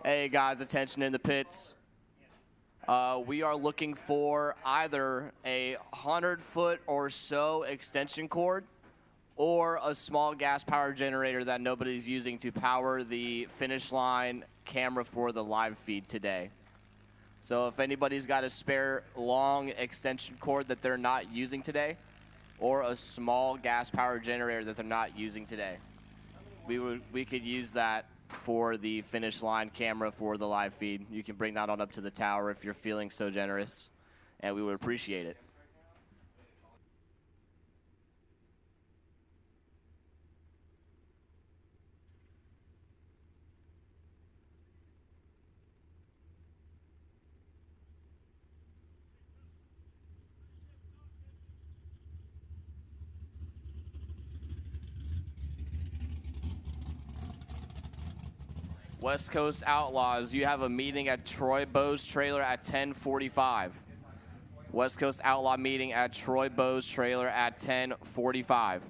Hey guys, attention in the pits. We are looking for either a 100-foot or so extension cord or a small gas power generator that nobody's using to power the finish line camera for the live feed today. So if anybody's got a spare long extension cord that they're not using today, or a small gas power generator that they're not using today, we could use that for the finish line camera for the live feed. You can bring that on up to the tower if you're feeling so generous, and we would appreciate it. West Coast Outlaws, you have a meeting at Troy Bow's trailer at 10:45. West Coast Outlaw meeting at Troy Bow's trailer at 10:45.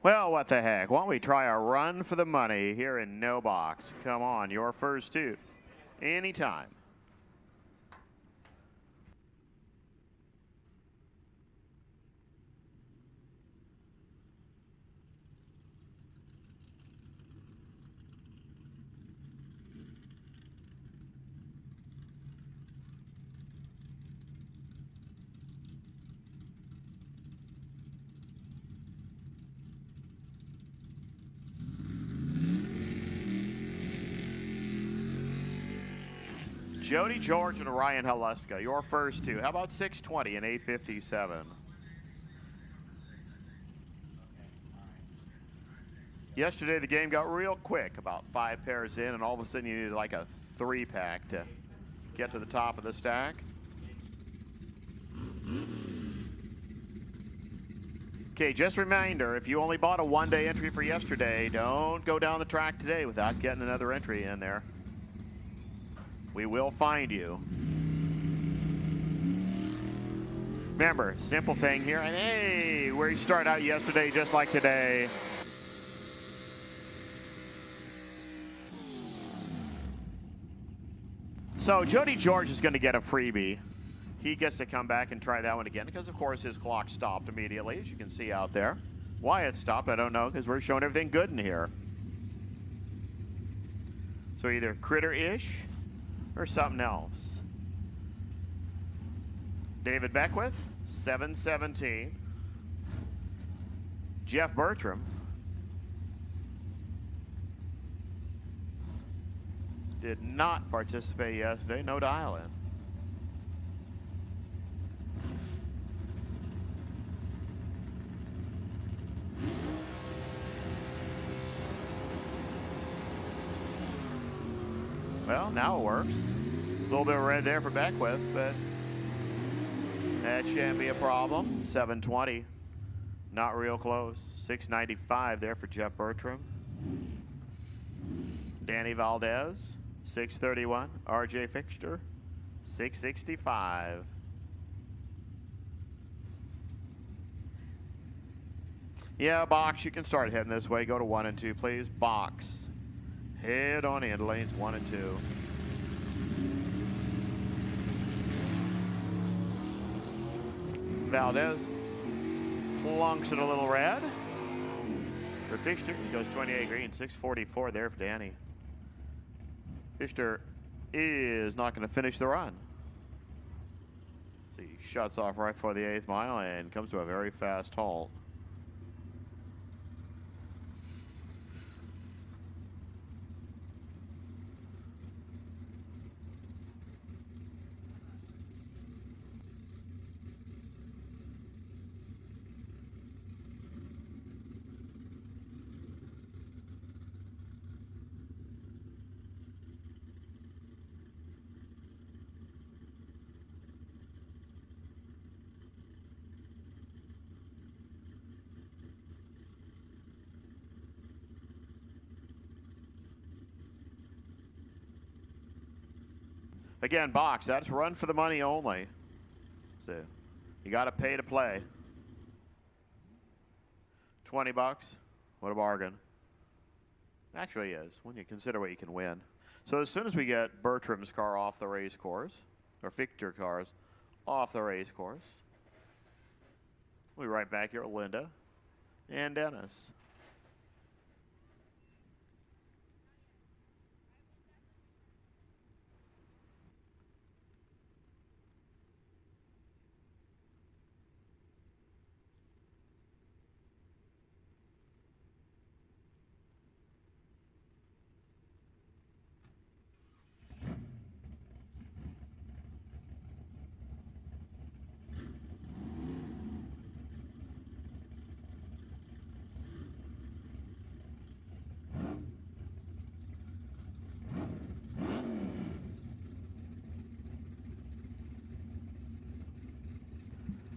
Well, what the heck? Why don't we try a run for the money here in no box? Come on, your first two. Anytime. Jody George and Ryan Haluska, your first two. How about 620 and 857? Yesterday the game got real quick, about 5 pairs in, and all of a sudden you needed like a 3-pack to get to the top of the stack. Okay, just a reminder, if you only bought a one-day entry for yesterday, don't go down the track today without getting another entry in there. We will find you. Remember, simple thing here, and hey, where you start out yesterday just like today. So Jody George is going to get a freebie. He gets to come back and try that one again because, of course, his clock stopped immediately, as you can see out there. Why it stopped, I don't know, because we're showing everything good in here. So either critter-ish or something else. David Beckwith, 717. Jeff Bertram did not participate yesterday, no dial-in. Well, now it works. A little bit of red there for Beckwith, but that shouldn't be a problem. 720, not real close. 695 there for Jeff Bertram. Danny Valdez, 631. RJ Fixture, 665. Yeah, box, you can start heading this way. Go to 1 and 2, please. Box. Head on in lanes 1 and 2. Valdez lunks it a little red. For Fixture, he goes 28 green, 644 there for Danny. Fixture is not going to finish the run. So he shuts off right before the 8th mile and comes to a very fast halt. Again, box, that's run for the money only. So you got to pay to play. 20 bucks, what a bargain. Actually is, when you consider what you can win. So as soon as we get Bertram's car off the race course, or Fixture cars off the race course, we'll be right back here with Linda and Dennis.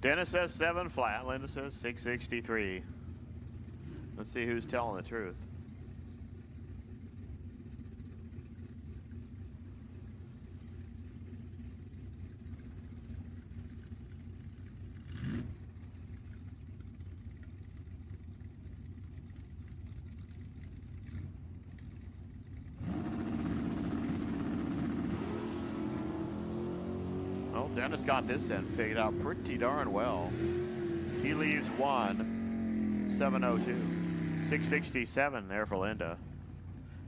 Dennis says 7 flat. Linda says 663. Let's see who's telling the truth. Well, Dennis got this in figured out pretty darn well. He leaves 1, 702. 667 there for Linda.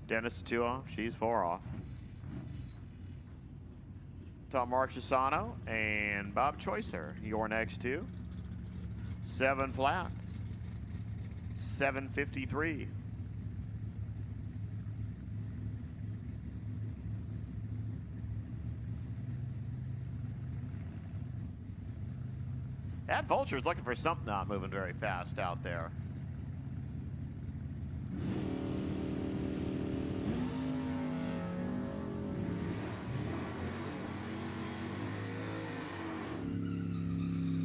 Dennis 2 off, she's 4 off. Tom Marchesano and Bob Choicer, your next 2. 7 flat. 753. That Vulture's looking for something, not moving very fast out there.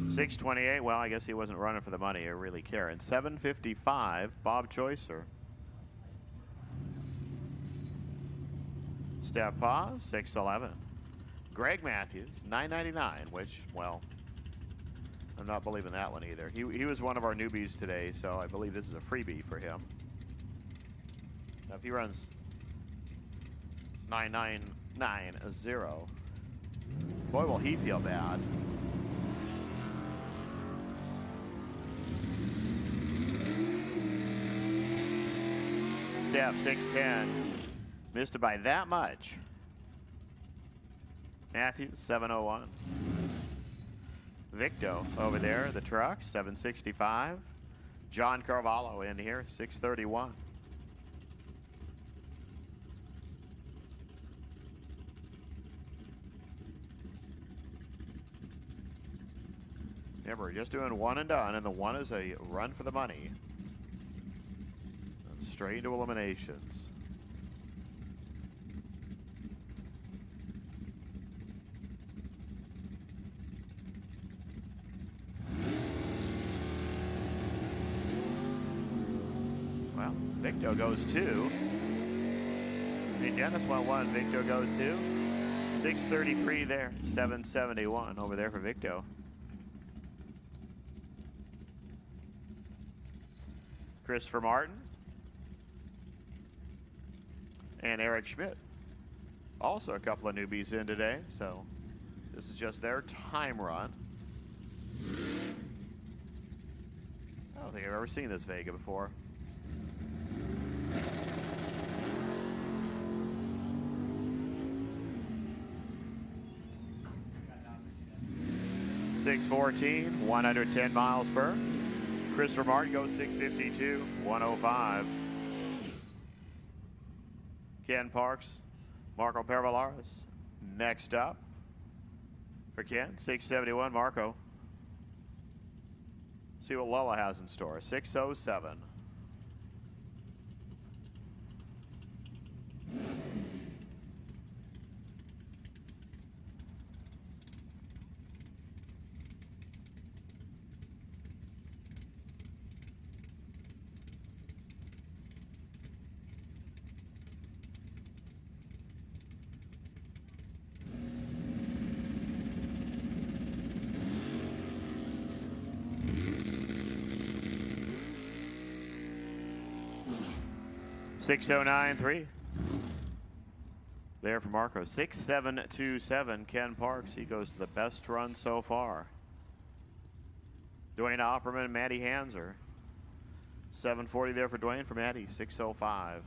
$628. Well, I guess he wasn't running for the money or really caring. $755. Bob Choicer. Step pause. $611. Greg Matthews. $9.99. Which, well, I'm not believing that one either. He was one of our newbies today, so I believe this is a freebie for him. Now, if he runs 9990, boy, will he feel bad. Step 610. Missed it by that much. Matthews, 701. Victo over there, the truck, 765. John Carvalho in here, 631. Remember, we're just doing one and done, and the one is a run for the money. Straight into eliminations. Well, Victo goes 2. Hey, Dennis went 1. Victo goes 2. 633 there. 771 over there for Victo. Christopher Martin. And Eric Schmidt. Also a couple of newbies in today, so this is just their time run. I don't think I've ever seen this Vega before. .614, 110 miles per. Christopher Martin goes 652, 105. Ken Parks, Marco Pervalaris next up for Ken, 671. Marco. See what Lella has in store, 607. .609.3. There for Marco. 6.727. Ken Parks. He goes to the best run so far. Dwayne Opperman and Matty Hanser. 740 there for Dwayne. For Matty, 605.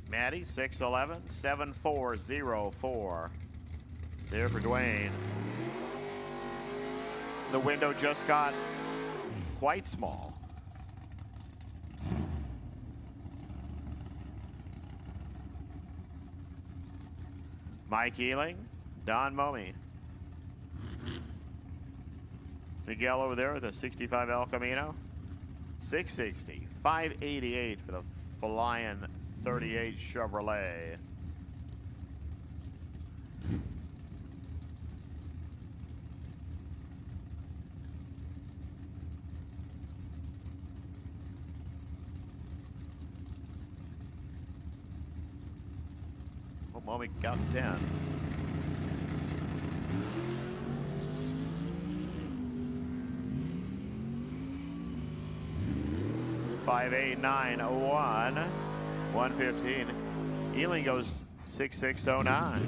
Matty, 611, 7404. There for Dwayne. The window just got quite small. Mike Ealing, Don Momey. Miguel over there with a 65 El Camino. 660, 588 for the Flying 38 Chevrolet. Well, we count to 10. 5.8901, 115. Ealing goes 6.609.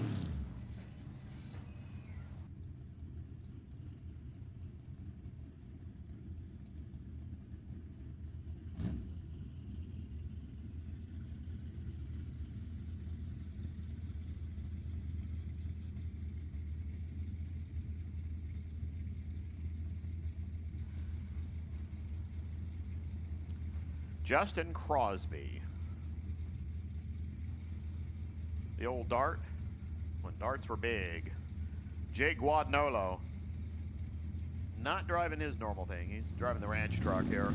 Justin Crosby. The old dart, when darts were big. Jay Guadagnolo. Not driving his normal thing. He's driving the ranch truck here.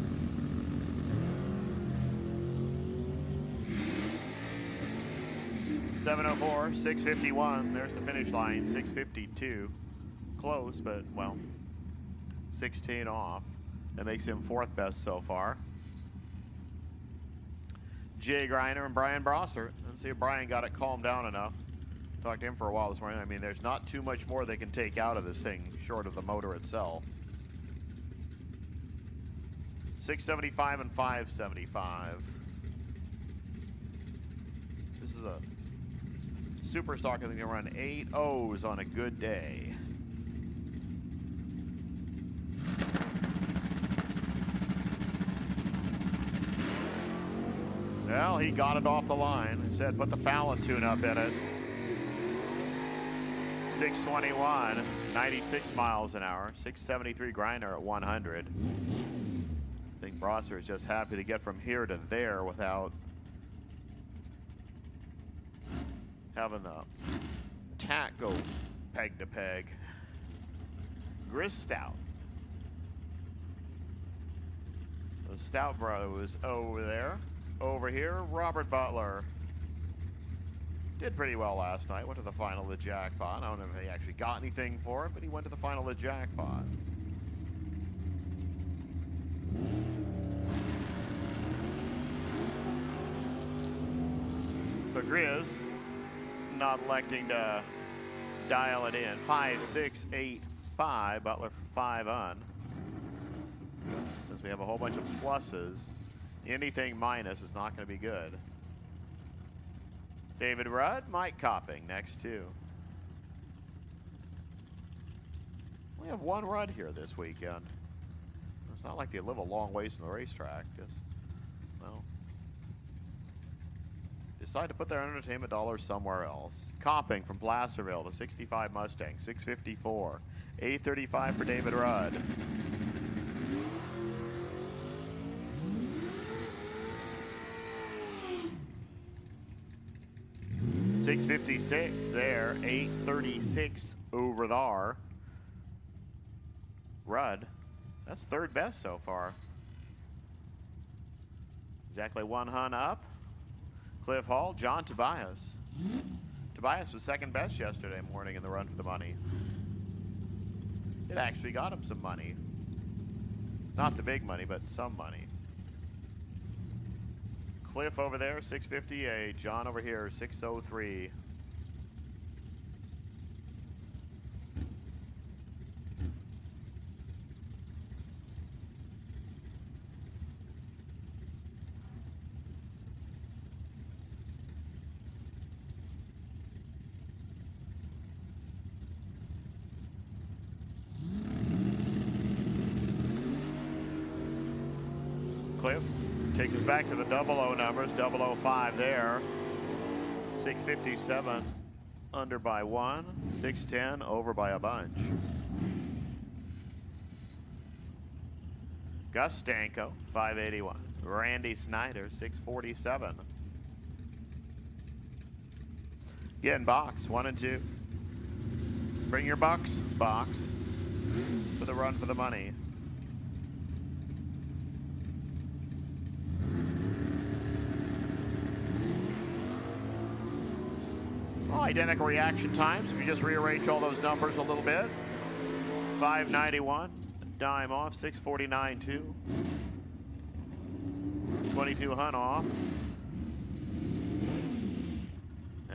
.704, 651. There's the finish line, 652. Close, but, well, 16 off. That makes him fourth best so far. Jay Greiner and Brian Brossart. Let's see if Brian got it calmed down enough. Talked to him for a while this morning. I mean, there's not too much more they can take out of this thing, short of the motor itself. 675 and 575. This is a super stock that can run 8 O's on a good day. Well, he got it off the line. He said, put the Fallon tune-up in it. 621, 96 miles an hour. 673 Greiner at 100. I think Brossart is just happy to get from here to there without having the tack go peg to peg. Gris Stout. The Stout brother was over there. Over here, Robert Butler. Did pretty well last night. Went to the final of the jackpot. I don't know if he actually got anything for it, but he went to the final of the jackpot. But Grizz not electing to dial it in. 5-6-8-5. Butler 5 on. Since we have a whole bunch of pluses, anything minus is not going to be good. David Rudd, Mike Copping next too. We have one Rudd here this weekend. It's not like they live a long ways from the racetrack. Just, well, decide to put their entertainment dollars somewhere else. Copping from Placerville, the 65 Mustang, 654. 835 for David Rudd. $656 there, 836 over there. Rudd, that's third best so far. Exactly one hun up. Cliff Hall, John Tobias. Tobias was second best yesterday morning in the run for the money. It actually got him some money. Not the big money, but some money. Cliff over there, 658. John over here, 603. Cliff takes us back to the 00 numbers, 005 there. 657 under by 1, 610 over by a bunch. Gus Stanko, 581. Randy Snyder, 647. Again, box 1 and 2. Bring your box for the run for the money. Well, identical reaction times. If you just rearrange all those numbers a little bit. 591, dime off, 649 2. 22 hun off.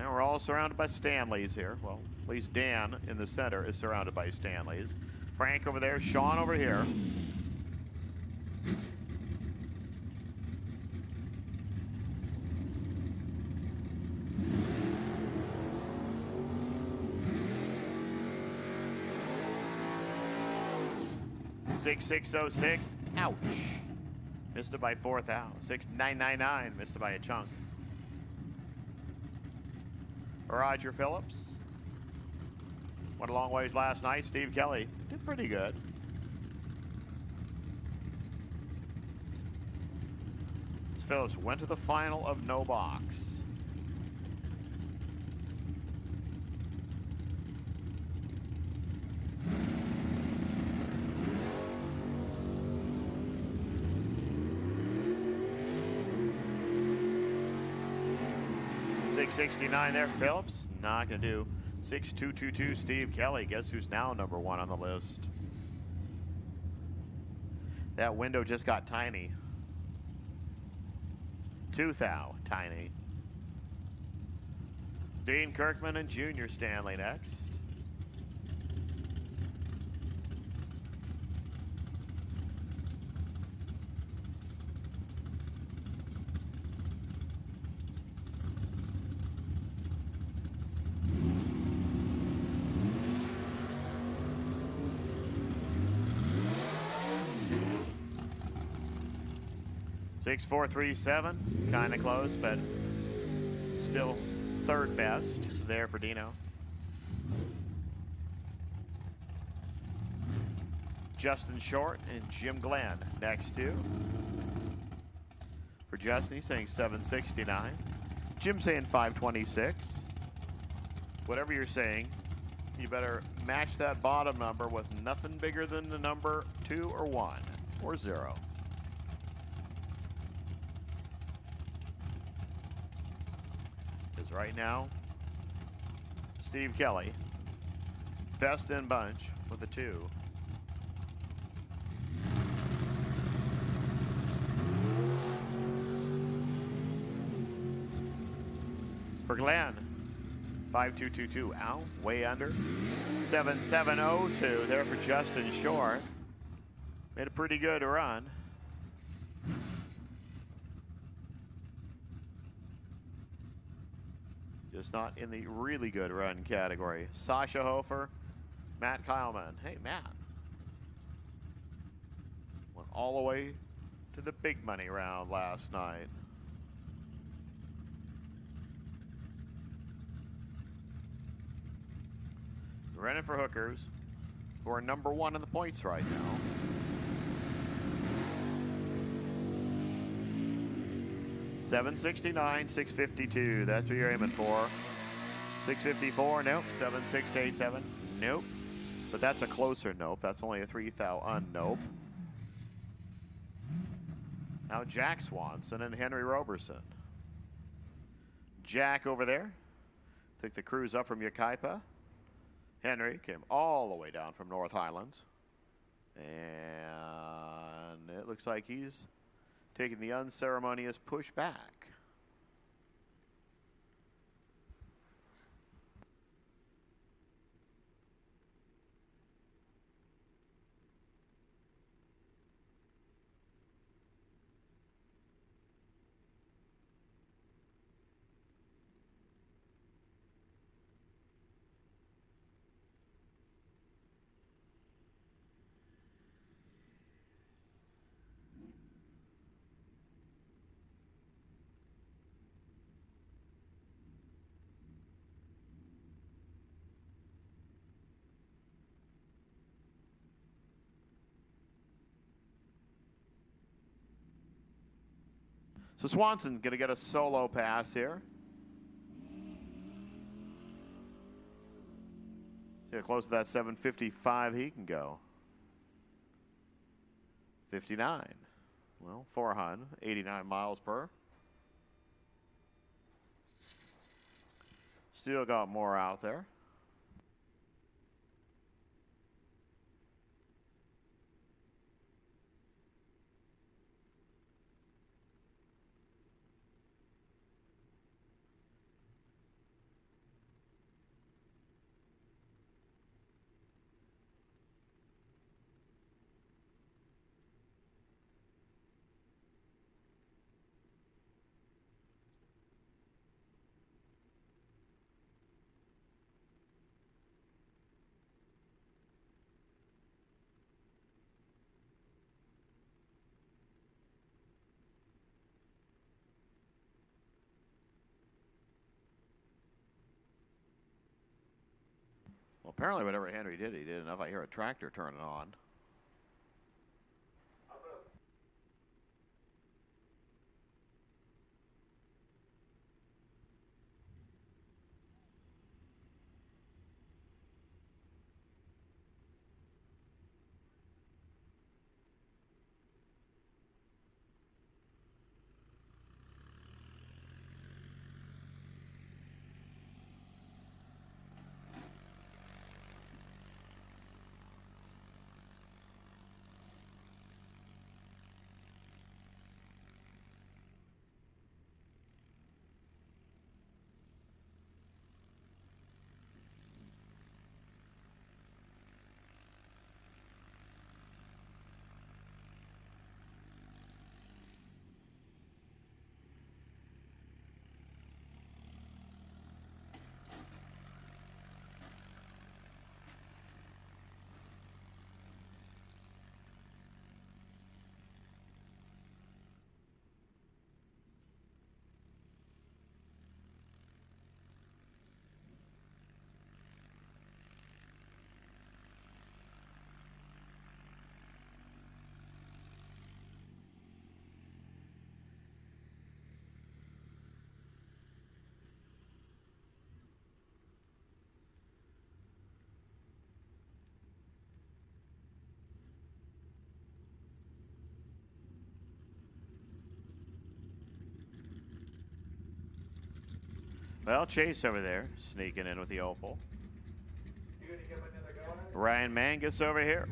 And we're all surrounded by Stanleys here. Well, at least Dan in the center is surrounded by Stanleys. Frank over there, Sean over here. .6606, ouch. Missed it by 4th out. 6999, missed it by a chunk. Roger Phillips. Went a long ways last night. Steve Kelly did pretty good. Phillips went to the final of no box. .669 there, Phillips. Not gonna do. 6222 Steve Kelly. Guess who's now number 1 on the list? That window just got tiny. 2,000 tiny. Dean Kirkman and Junior Stanley next. .6437, kind of close, but still 3rd best there for Dino. Justin Short and Jim Glenn next to. For Justin, he's saying 769. Jim saying 526. Whatever you're saying, you better match that bottom number with nothing bigger than the number 2 or 1 or 0. Right now, Steve Kelly, best in bunch with a 2. For Glenn, 5222, ow, way under. 7702 there for Justin Short. Made a pretty good run. Just not in the really good run category. Sasha Hofer, Matt Kyleman. Hey, Matt. Went all the way to the big money round last night. Running for hookers, who are number 1 in the points right now. .769, 652. That's what you're aiming for. 654, nope. 7687, nope. But that's a closer nope. That's only a 3,000 nope. Now Jack Swanson and Henry Roberson. Jack over there. Took the cruise up from Yucaipa. Henry came all the way down from North Highlands. And it looks like he's taking the unceremonious push back. So Swanson's going to get a solo pass here. See how close to that 755 he can go. 59. Well, 400, 89 miles per. Still got more out there. Apparently, whatever Henry did, he did enough. I hear a tractor turning on. Well, Chase over there, sneaking in with the Opal. Ryan Mangus over here.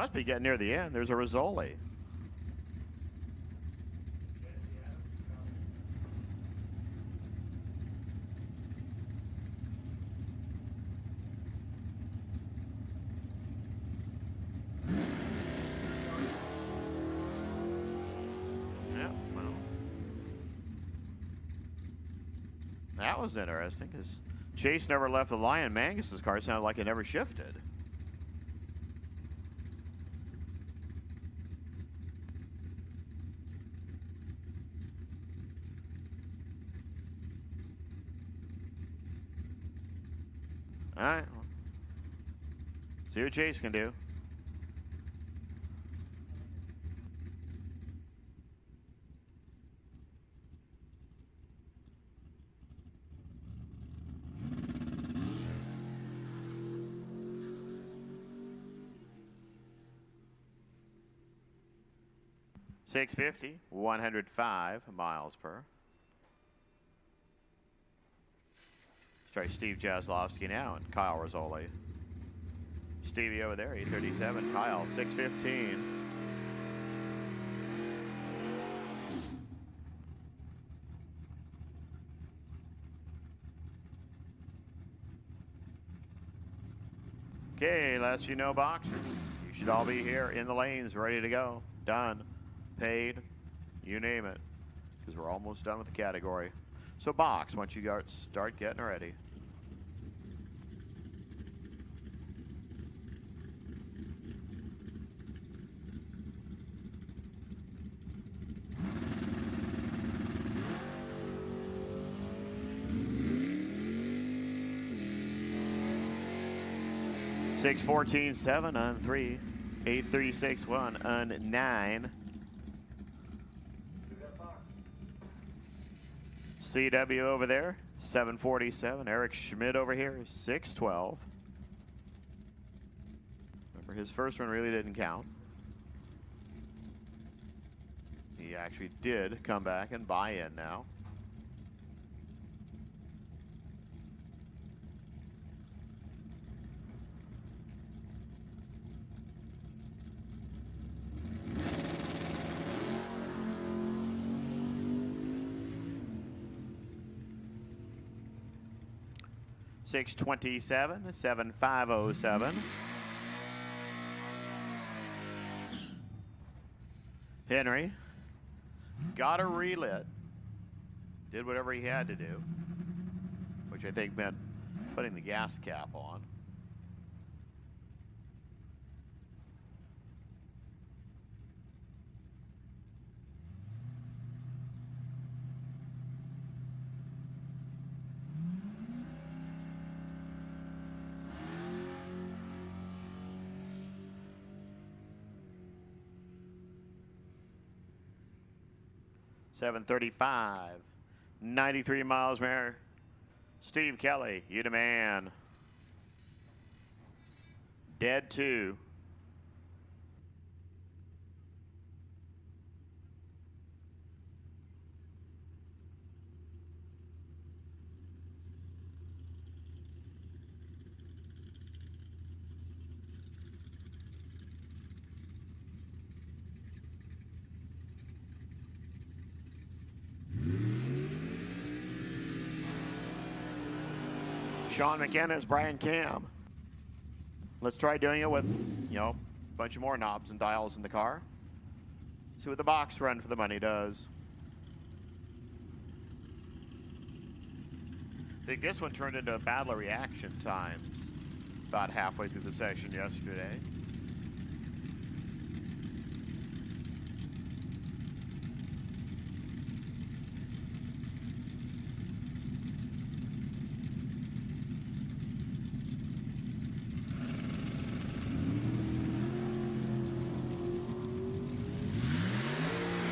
Must be getting near the end. There's a Rizzoli. Yeah, well. That was interesting because Chase never left the line. Mangus's car sounded like it never shifted. All right. See what Chase can do. .650, 105 miles per. Let's try Steve Jaslowski now and Kyle Rizzoli. Stevie over there, 837. Kyle, 615. Okay, last you know, boxers. You should all be here in the lanes, ready to go. Done. Paid. You name it. Because we're almost done with the category. So box, once you start getting ready. Six 14-7 on 3. 8-3-6-1 on 9. CW over there, 747. Eric Schmidt over here, 612. Remember, his first one really didn't count. He actually did come back and buy in now. 627, 7507. Henry got a relit. Did whatever he had to do, which I think meant putting the gas cap on. .735, 93 miles per hour. Steve Kelly, you demand. Dead 2. Sean McKenna's Brian Cam. Let's try doing it with, a bunch of more knobs and dials in the car. See what the box run for the money does. I think this one turned into battle of reaction times about halfway through the session yesterday.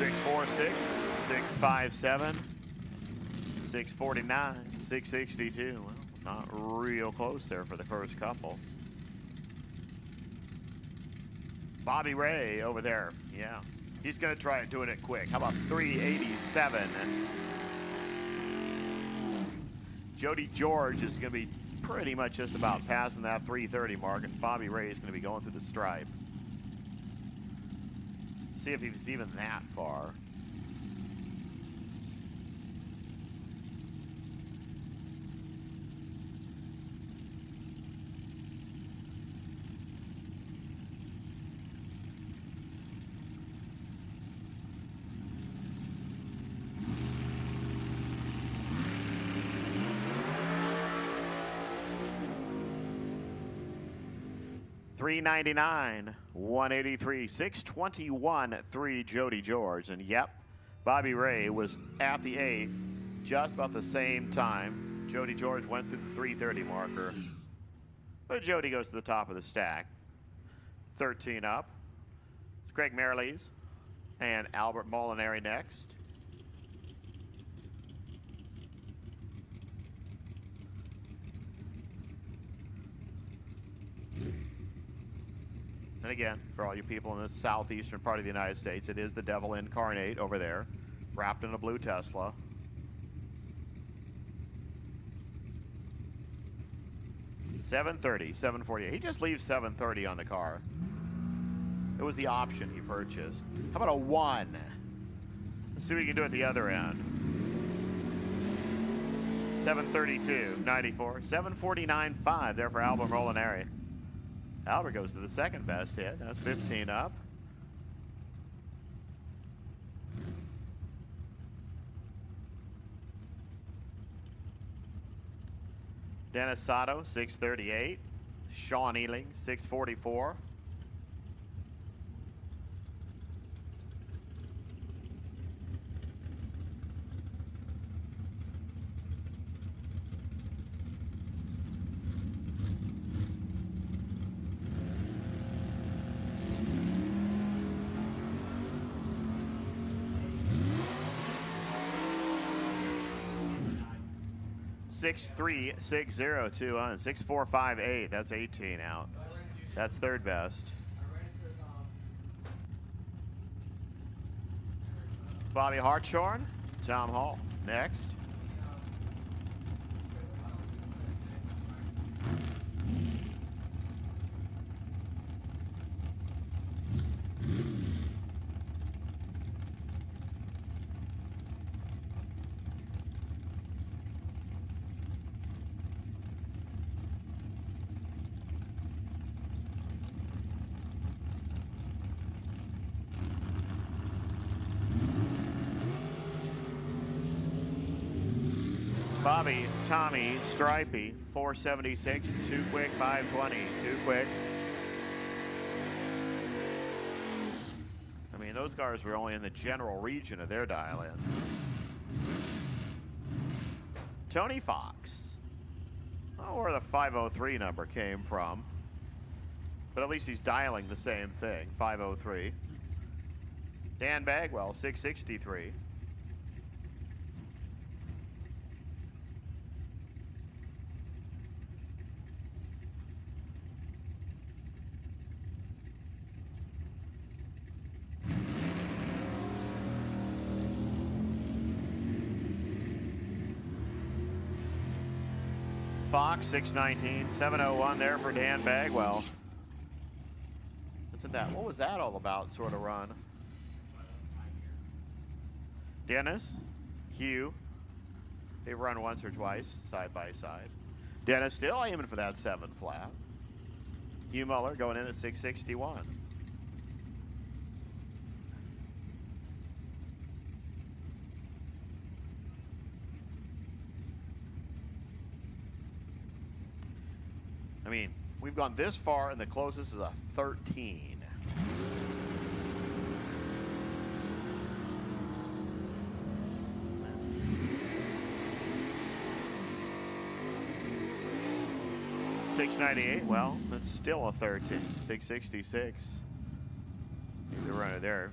.646, 657, 649, 662. Well, not real close there for the first couple. Bobby Ray over there. Yeah, he's going to try doing it quick. How about 387? Jody George is going to be pretty much just about passing that 330 mark, and Bobby Ray is going to be going through the stripe. See if he's even that far. $399, 183, 621, 3 Jody George. And yep, Bobby Ray was at the 8th just about the same time. Jody George went through the 330 marker. But Jody goes to the top of the stack. 13 up. It's Greg Merlees and Albert Molinari next. And again, for all you people in the southeastern part of the United States, it is the devil incarnate over there, wrapped in a blue Tesla. $730, $748. He just leaves $730 on the car. It was the option he purchased. How about a 1? Let's see what we can do at the other end. 732, 94, 749.5 there for Albert Molinari. Albert goes to the second best hit. That's 15 up. Dennis Sato, 638. Sean Ealing, 644. $63602 on $6458. That's 18 out. That's third best. Bobby Hartshorn, Tom Hall next. Bobby, Tommy, Stripey, 476, Too Quick, 520, Too Quick. I mean, those cars were only in the general region of their dial-ins. Tony Fox. I don't know where the 503 number came from, but at least he's dialing the same thing, 503. Dan Bagwell, 663. Fox, 619, 701 there for Dan Bagwell. What was that all about, sort of run? Dennis, Hugh, they've run once or twice, side by side. Dennis still aiming for that 7 flat. Hugh Muller going in at 661. I mean, we've gone this far, and the closest is a 13. $698. Well, it's still a 13. 666. The runner there.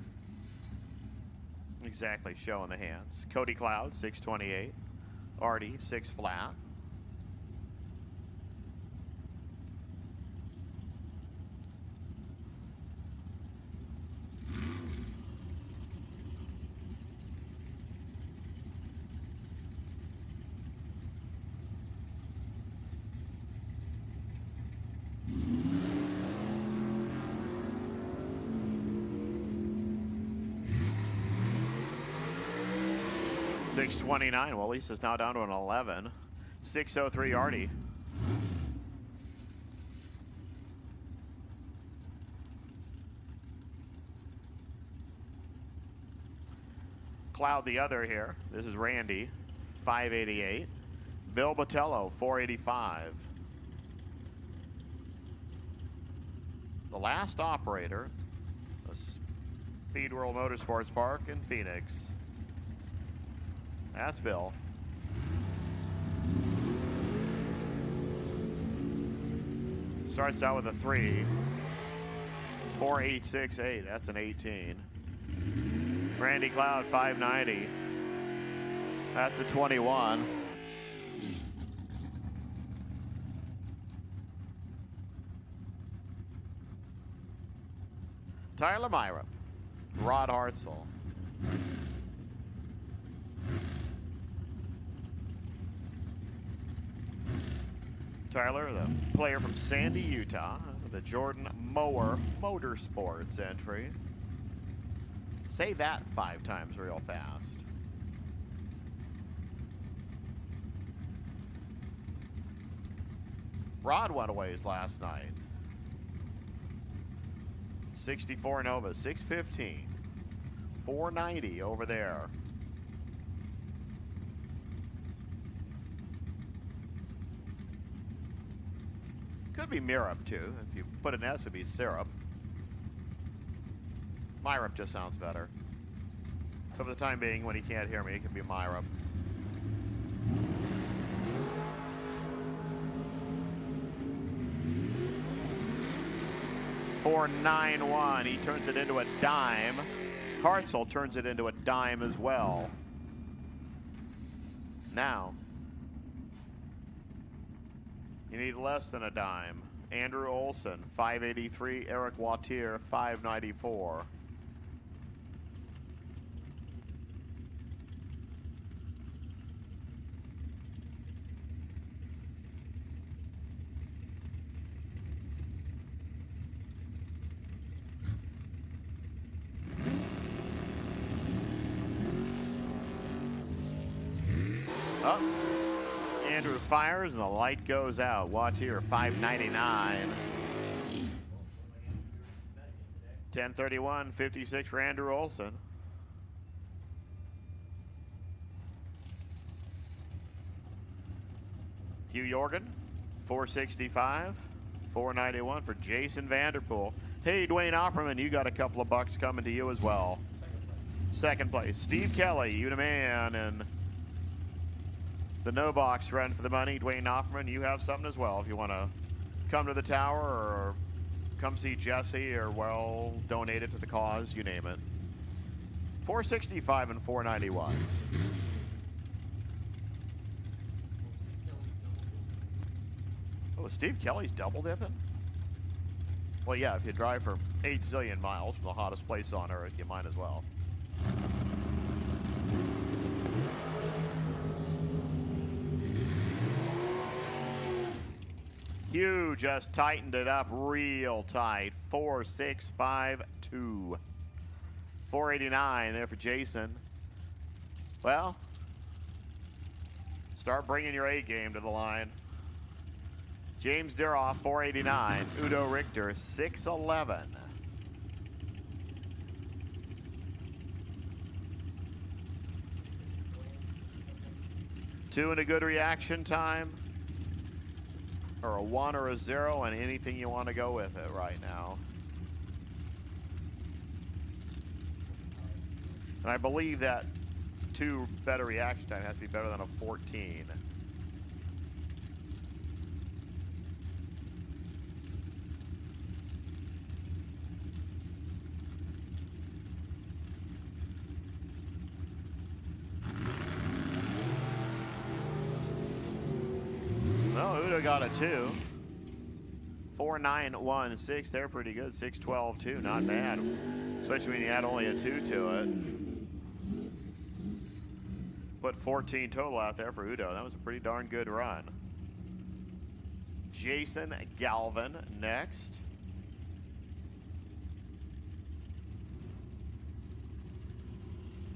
Exactly showing the hands. Cody Cloud, 628. Artie, 6 flat. $629. Well, at least it's now down to an 11. 603 Artie. Cloud the other here. This is Randy, 588. Bill Botello, 485. The last operator, the Speed World Motorsports Park in Phoenix. That's Bill. Starts out with a 3. 4.868. That's an 18. Randy Cloud, 590. That's a 21. Tyler Myrup. Rod Hartzell. Tyler, the player from Sandy, Utah, the Jordan Mower Motorsports entry. Say that 5 times real fast. Rod went a ways last night. 64 Nova, 615. 490 over there. Could be Mirup too. If you put an S, it'd be syrup. Myrup just sounds better. So for the time being, when he can't hear me, it can be Myrup. $491. He turns it into a dime. Hartzell turns it into a dime as well. Now, you need less than a dime. Andrew Olson, 583. Eric Wattier, 594. Up. Andrew fires and the light goes out. Wattier, 599. 1031, 56 for Andrew Olson. Hugh Jorgen, 465, 491 for Jason Vanderpool. Hey, Dwayne Opperman, you got a couple of bucks coming to you as well. Second place, Steve Kelly, you the man, and the no box run for the money. Dwayne Opperman, you have something as well if you want to come to the tower or come see Jesse or, well, donate it to the cause, you name it. 465 and 491. Oh, Steve Kelly's double dipping? Well, yeah, if you drive for 8 zillion miles from the hottest place on earth, you might as well. Hugh just tightened it up real tight. 4,652. 489 there for Jason. Well, start bringing your A game to the line. James Duroff, 489. Udo Richter, 611. Two and a good reaction time, or a 1 or a 0, and anything you want to go with it right now. And I believe that 2 better reaction time has to be better than a 14. Well, Udo got a 2. 4,916. They're pretty good. 612 not bad. Especially when you add only a 2 to it. Put 14 total out there for Udo. That was a pretty darn good run. Jason Galvin next.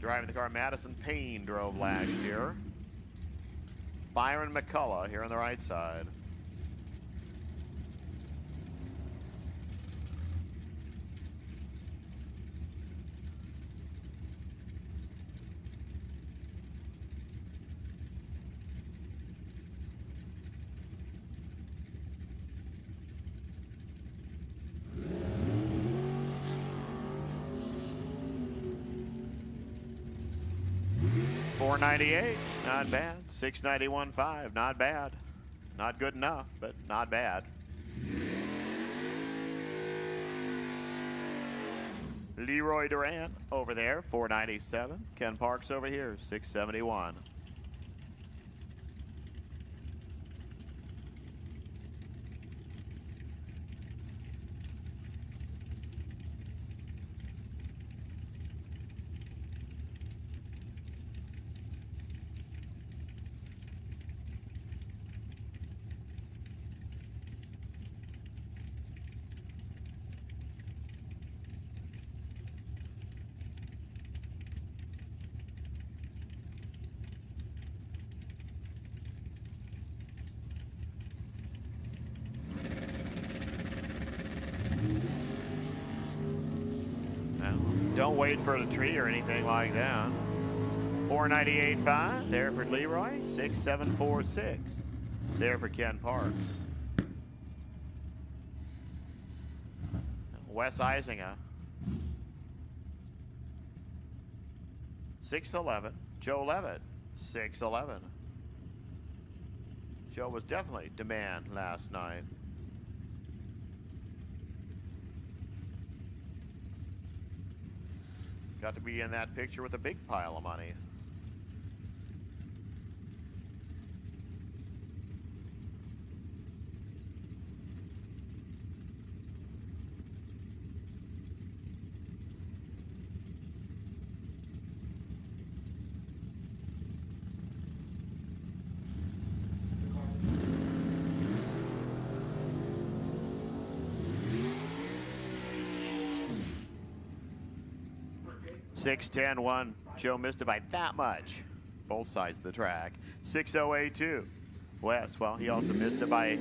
Driving the car Madison Payne drove last year. Byron McCullough here on the right side. $498, not bad. $691.5, not bad. Not good enough, but not bad. Leroy Duran over there, $497. Ken Parks over here, $671. Don't wait for the tree or anything like that. 498.5 there for Leroy. 6746 there for Ken Parks. Wes Isinger. 611. Joe Levitt. 611. Joe was definitely demand last night. Got to be in that picture with a big pile of money. $610.1. Joe missed it by that much. Both sides of the track. 608.2. Wes, well, he also missed it by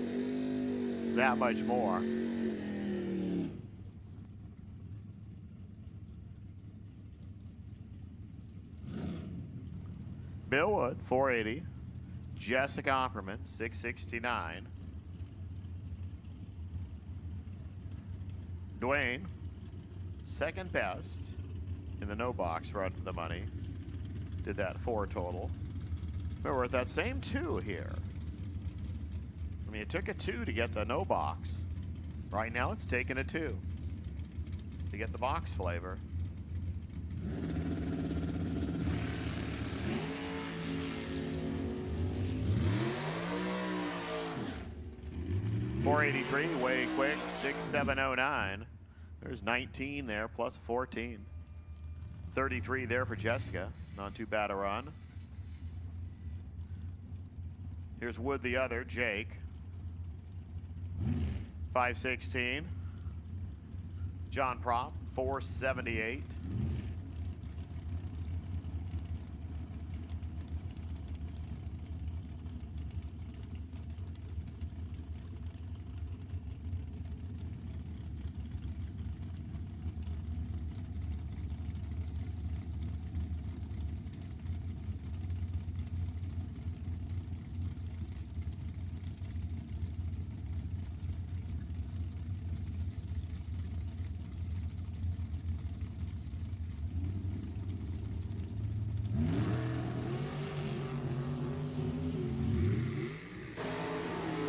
that much more. Bill Wood, 480. Jessica Opperman, 669. Dwayne, second best in the no box run for the money. Did that 4 total. But we're at that same 2 here. I mean, it took a 2 to get the no box. Right now, it's taking a 2 to get the box flavor. $483, way quick, 6709. There's 19 there, plus 14. 33 there for Jessica. Not too bad a run. Here's Wood the other, Jake. 516. John Prop, 478.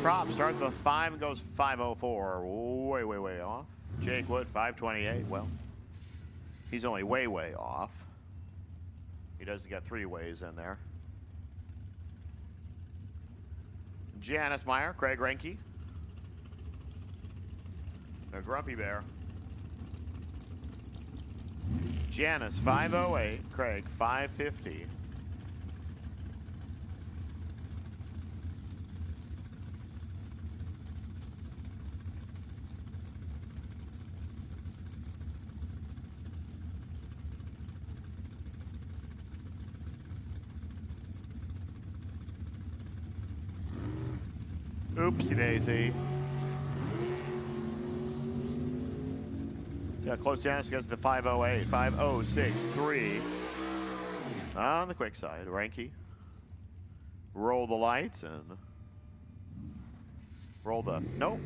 Prop starts with 5 and goes 504. Way, way, way off. Jake Wood, 528. Well, he's only way, way off. He doesn't get 3 ways in there. Janice Meyer, Craig Renke. A Grumpy Bear. Janice, 508. Craig, 550. Oopsie daisy. Yeah, close chance gets the 508. 5063. On the quick side, Ranky. Roll the lights and roll the nope.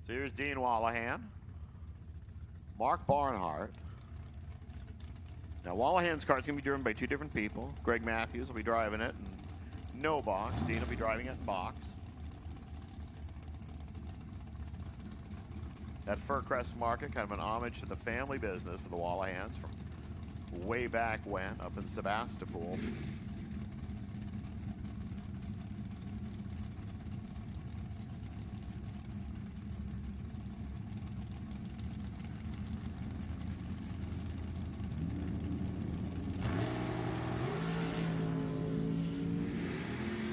So here's Dean Wallahan. Mark Barnhart. Now, Wallahan's car's going to be driven by 2 different people. Greg Matthews will be driving it in no box. Dean will be driving it in box. That Furcrest market, kind of an homage to the family business for the Wallahans from way back when, up in Sebastopol.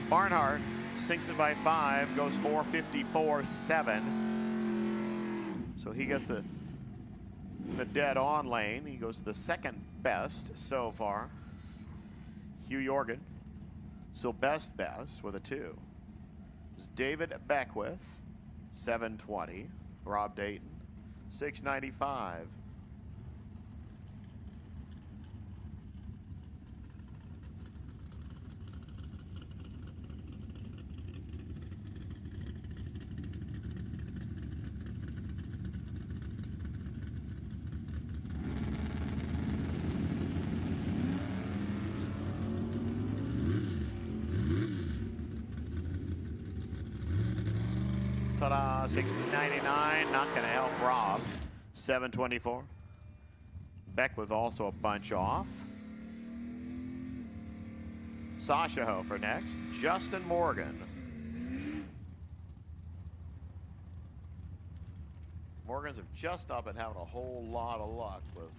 Barnhart sinks it by 5, goes 454.7. So he gets the dead on lane. He goes to the second best so far. Hugh Jorgen, still best with a 2. It's David Beckwith, 720. Rob Dayton, 695. Ta-da, 699, not gonna help Rob. 724. Beckwith also a bunch off. Sasha Hofer next. Justin Morgan. Morgans have just not been having a whole lot of luck with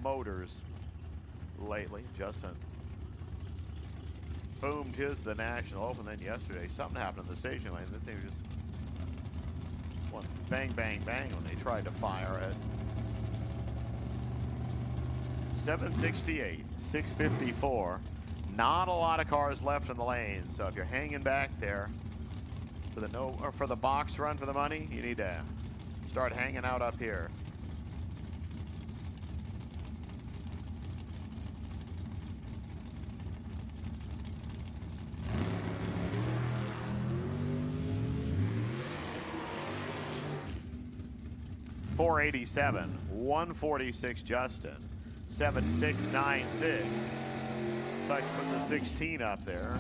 motors lately. Justin boomed his the National Open, then yesterday something happened in the staging lane. The thing just went bang, bang, bang when they tried to fire it. 768, 654. Not a lot of cars left in the lane, so if you're hanging back there for the for the box run for the money, you need to start hanging out up here. 487, 146 Justin, 7696. Like puts a 16 up there.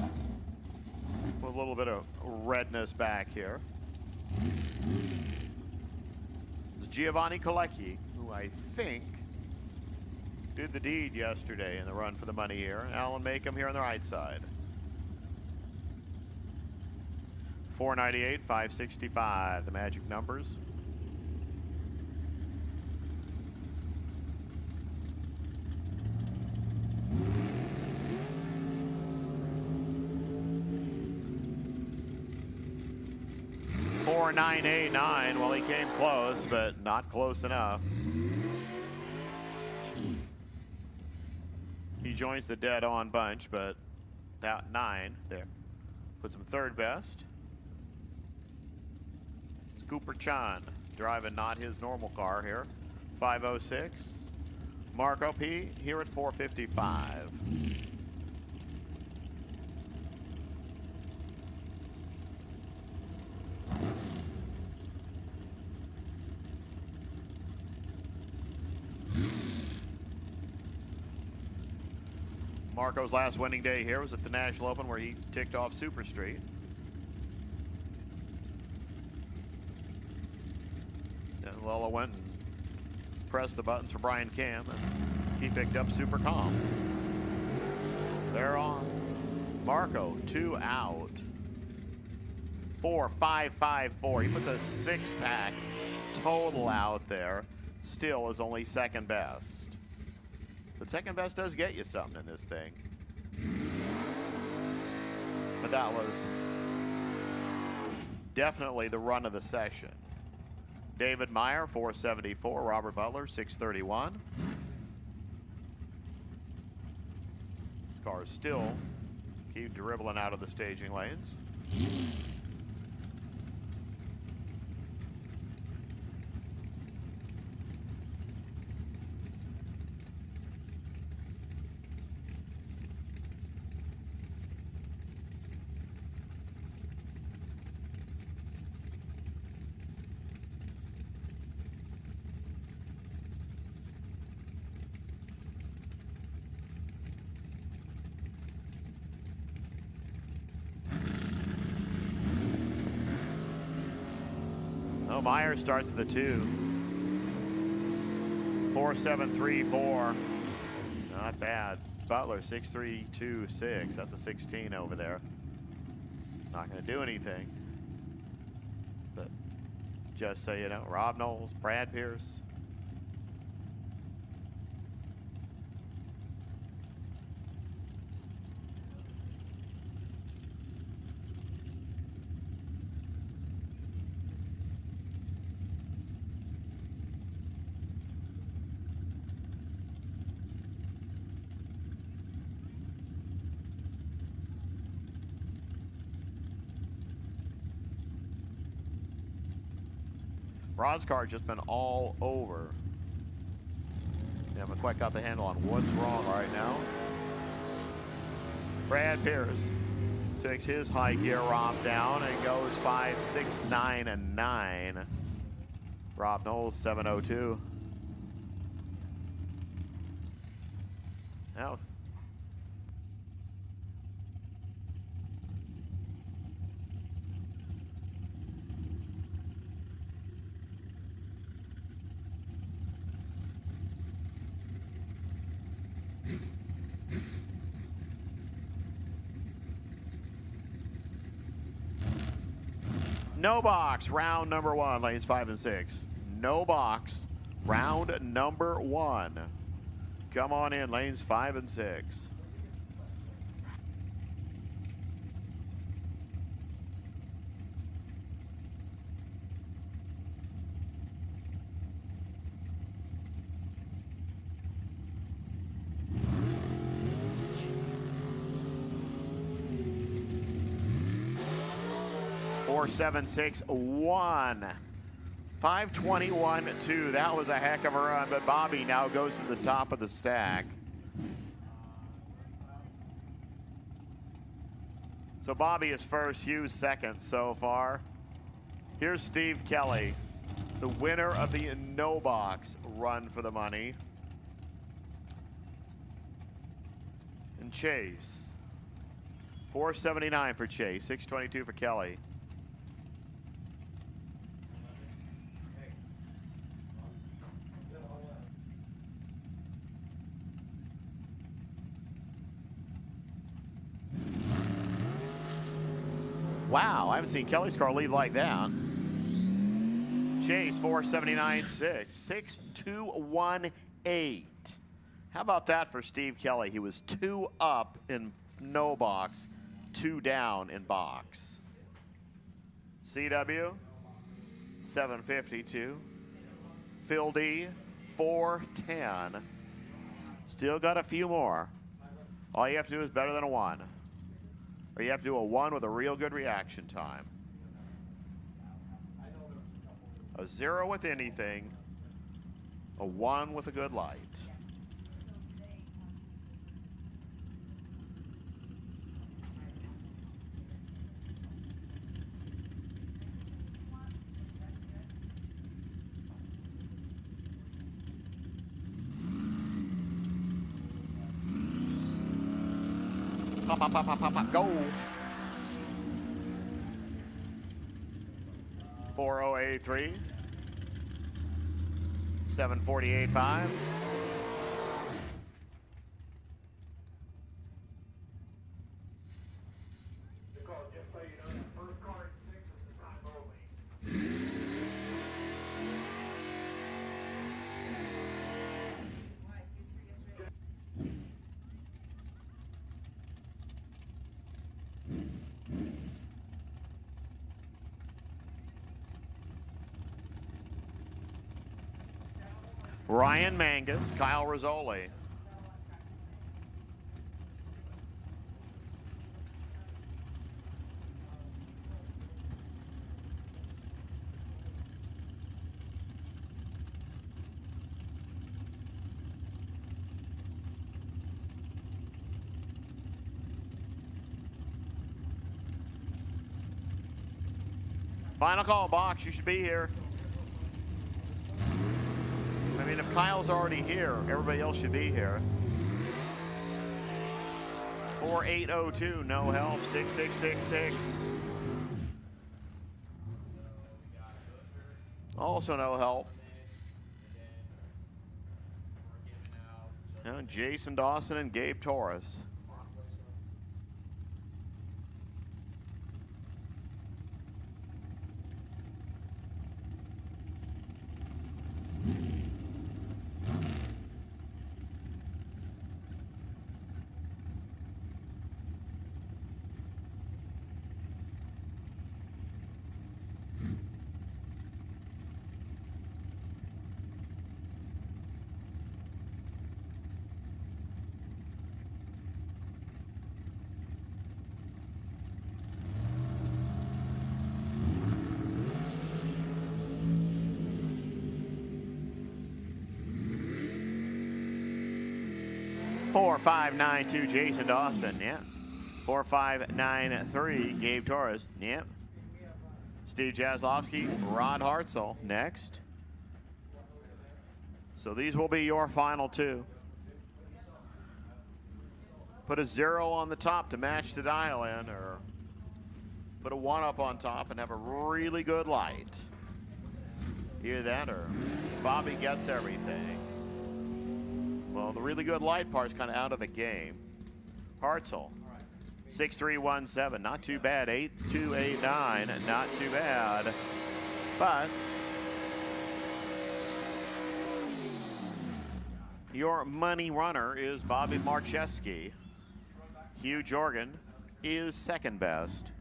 With a little bit of redness back here. It's Giovanni Colecchi, who I think did the deed yesterday in the run for the money here. Alan Macomb here on the right side. 498, 565, the magic numbers. $4,989. Well, he came close, but not close enough. He joins the dead-on bunch, but that 9 there puts him third best. It's Cooper Chan driving not his normal car here. 506. Marco P here at 455. Marco's last winning day here was at the National Open where he ticked off Super Street. And Lola went and pressed the buttons for Brian Cam, and he picked up Super Calm. They're on. Marco, 2 out. 4, 5, 5, 4. He puts a 6-pack total out there. Still is only second best. But second best does get you something in this thing. But that was definitely the run of the session. David Meyer, 474. Robert Butler, 631. This car still keep dribbling out of the staging lanes. Oh, Meyer starts at the 2. 4.734. Not bad. Butler 6.326. That's a 16 over there. Not going to do anything. But just so you know, Rob Knowles, Brad Pierce. Rod's car just been all over. They haven't quite got the handle on what's wrong right now. Brad Pierce takes his high gear romp down and goes 5, 6, 9, and 9. Rob Knowles 702. Now no box, round number 1, lanes 5 and 6. No box, round number 1. Come on in, lanes 5 and 6. Four, 7, 6, 1. 521, 2. That was a heck of a run, but Bobby now goes to the top of the stack. So Bobby is first, Hughes second so far. Here's Steve Kelly. The winner of the no box run for the money. And Chase. $479 for Chase, $622 for Kelly. Wow, I haven't seen Kelly's car leave like that. Chase, 479.6, 6218. How about that for Steve Kelly? He was 2 up in no box, 2 down in box. CW, 752. Phil D, 410. Still got a few more. All you have to do is better than a 1. Or you have to do a 1 with a real good reaction time. A 0 with anything. A 1 with a good light. Pop, pop, pop, pop, pop, pop, go. 4083. 748.5. Ryan Mangus, Kyle Rizzoli. Final call box, you should be here. I mean, if Kyle's already here, everybody else should be here. 4802, no help, 6666. Also no help. Now Jason Dawson and Gabe Torres. Four, 5, 9, 2, Jason Dawson, yeah. 4, 5, 9, 3, Gabe Torres, yeah. Steve Jaslowski, Rod Hartzell, next. So these will be your final 2. Put a 0 on the top to match the dial in, or put a 1 up on top and have a really good light. Either that or Bobby gets everything. Well, the really good light part's kind of out of the game. Hartzell, 6317, not too bad. 8289, not too bad. But your money runner is Bobby Marcheski. Hugh Jorgen is second best.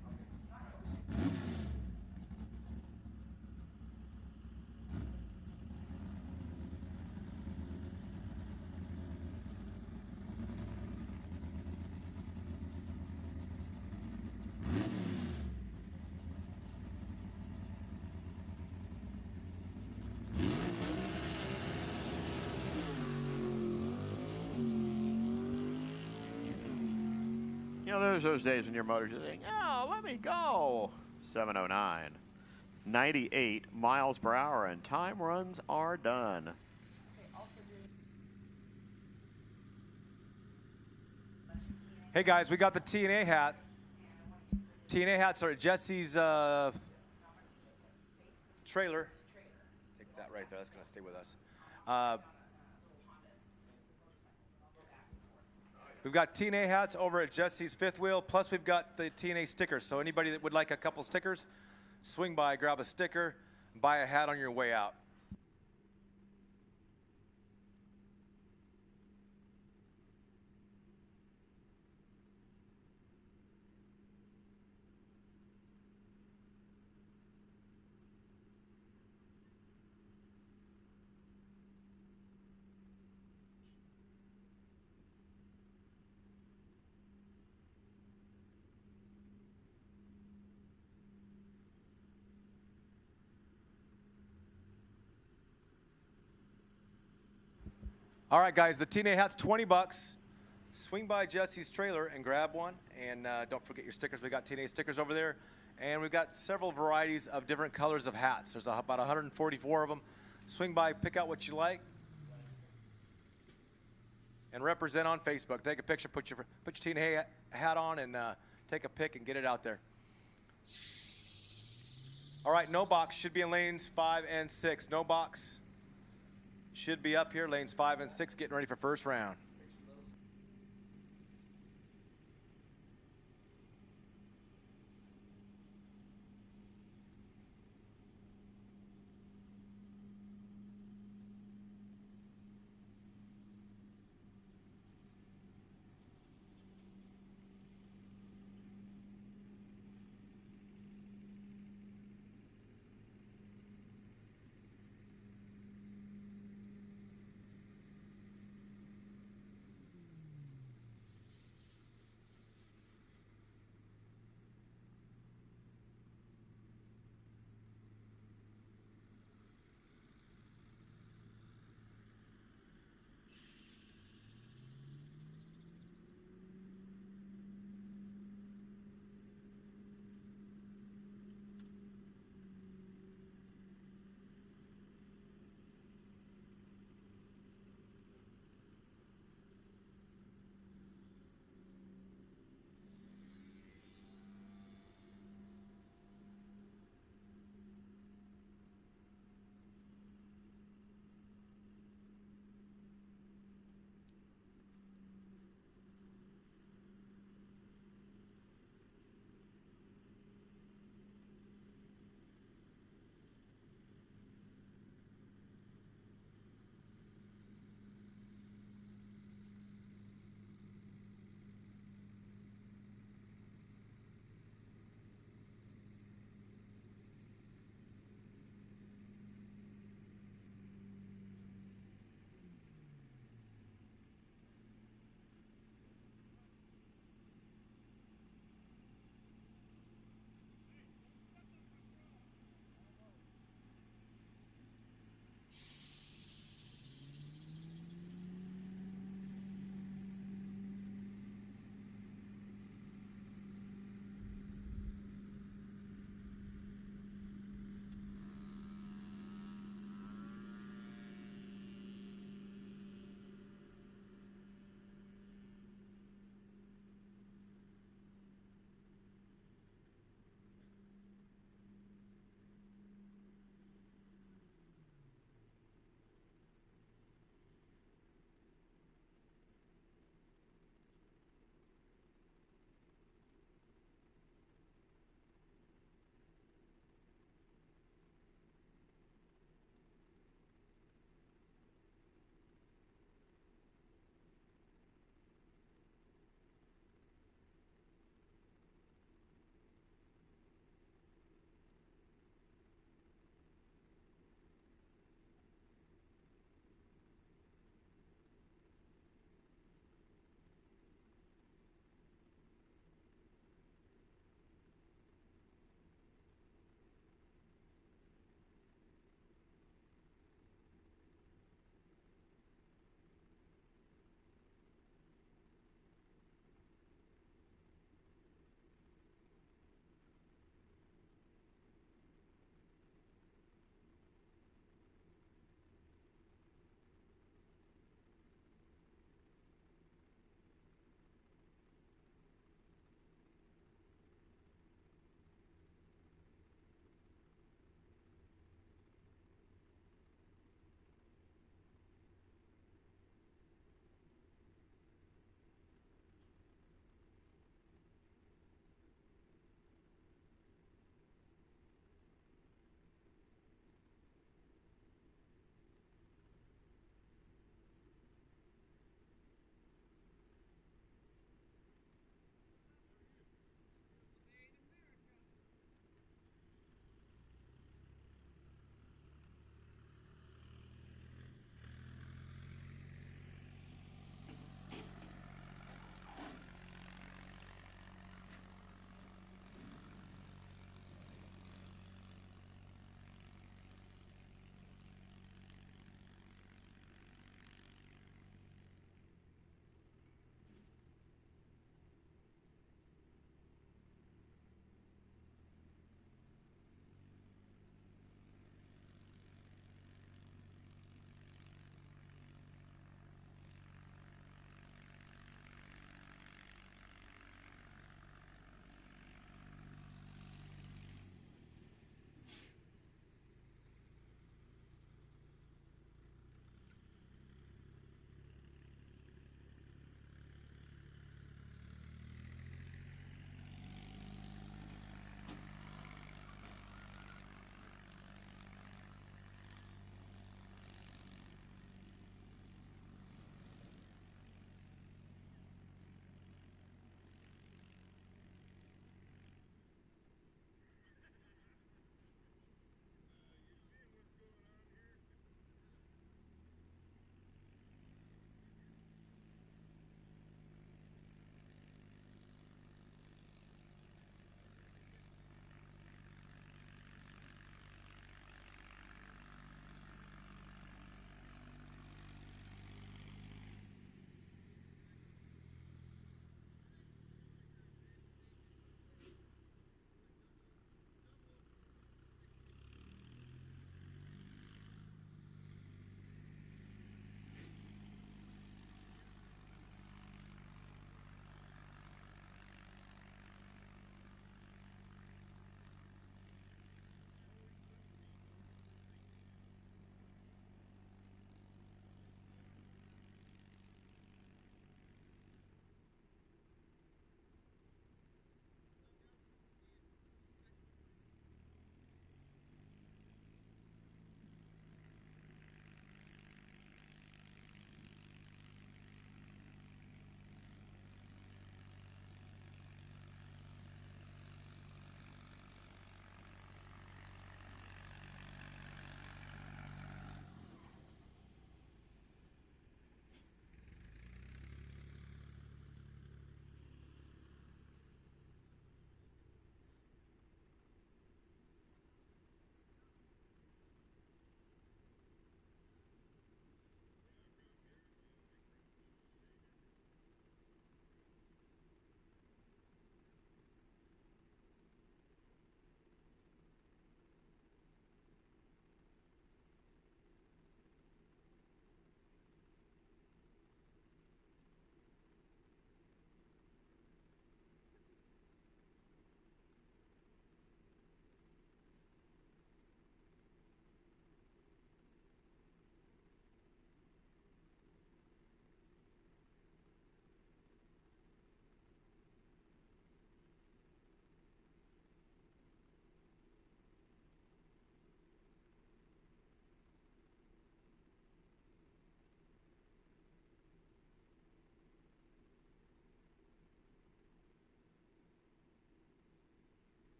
You know, there's those days when your motor's just saying, oh, let me go. 709. 98 miles per hour, and time runs are done. Hey guys, we got the T&A hats. T&A hats are at Jesse's trailer. Take that right there, that's gonna stay with us. We've got T&A hats over at Jesse's Fifth Wheel, plus we've got the T&A stickers. So anybody that would like a couple stickers, swing by, grab a sticker, buy a hat on your way out. All right, guys, the T&A hat's 20 bucks. Swing by Jesse's trailer and grab one. And don't forget your stickers. We got T&A stickers over there. And we've got several varieties of different colors of hats. There's about 144 of them. Swing by, pick out what you like. And represent on Facebook. Take a picture, put your T&A hat on, and take a pic and get it out there. All right, no box should be in lanes 5 and 6. No box should be up here, lanes 5 and 6, getting ready for first round.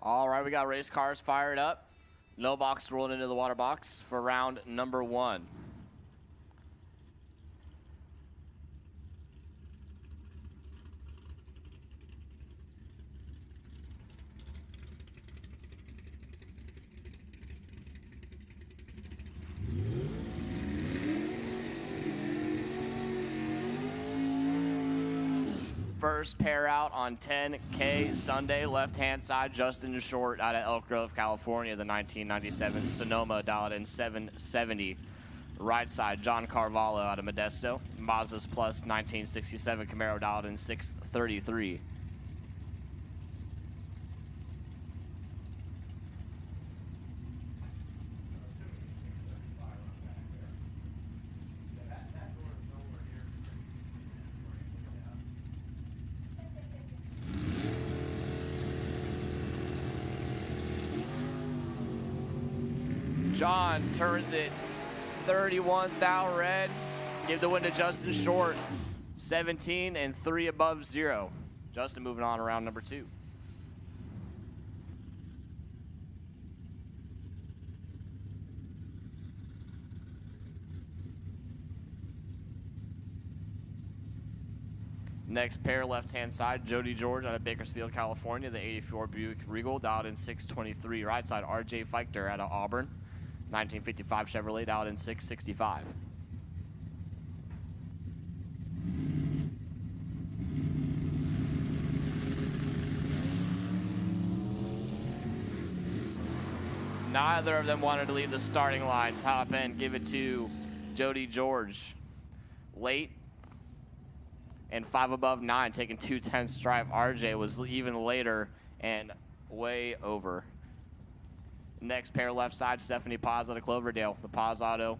All right, we got race cars fired up. No box rolling into the water box for round number 1. First pair out on 10K Sunday, left-hand side, Justin Short out of Elk Grove, California, the 1997 Sonoma, dialed in 770. Right side, John Carvalho out of Modesto, Mazda's Plus 1967 Camaro, dialed in 633. John turns it 31 thou red. Give the win to Justin Short. 17 and 3 above 0. Justin moving on around number 2. Next pair, left-hand side, Jody George out of Bakersfield, California, the 84 Buick Regal, dialed in 623. Right side, RJ Feichter out of Auburn, 1955 Chevrolet, dialed in 665. Neither of them wanted to leave the starting line. Top end, give it to Jody George. Late and 5 above 9, taking 210 stripe. RJ was even later and way over. Next pair, left side, Stephanie Paz out of Cloverdale. The Paz Auto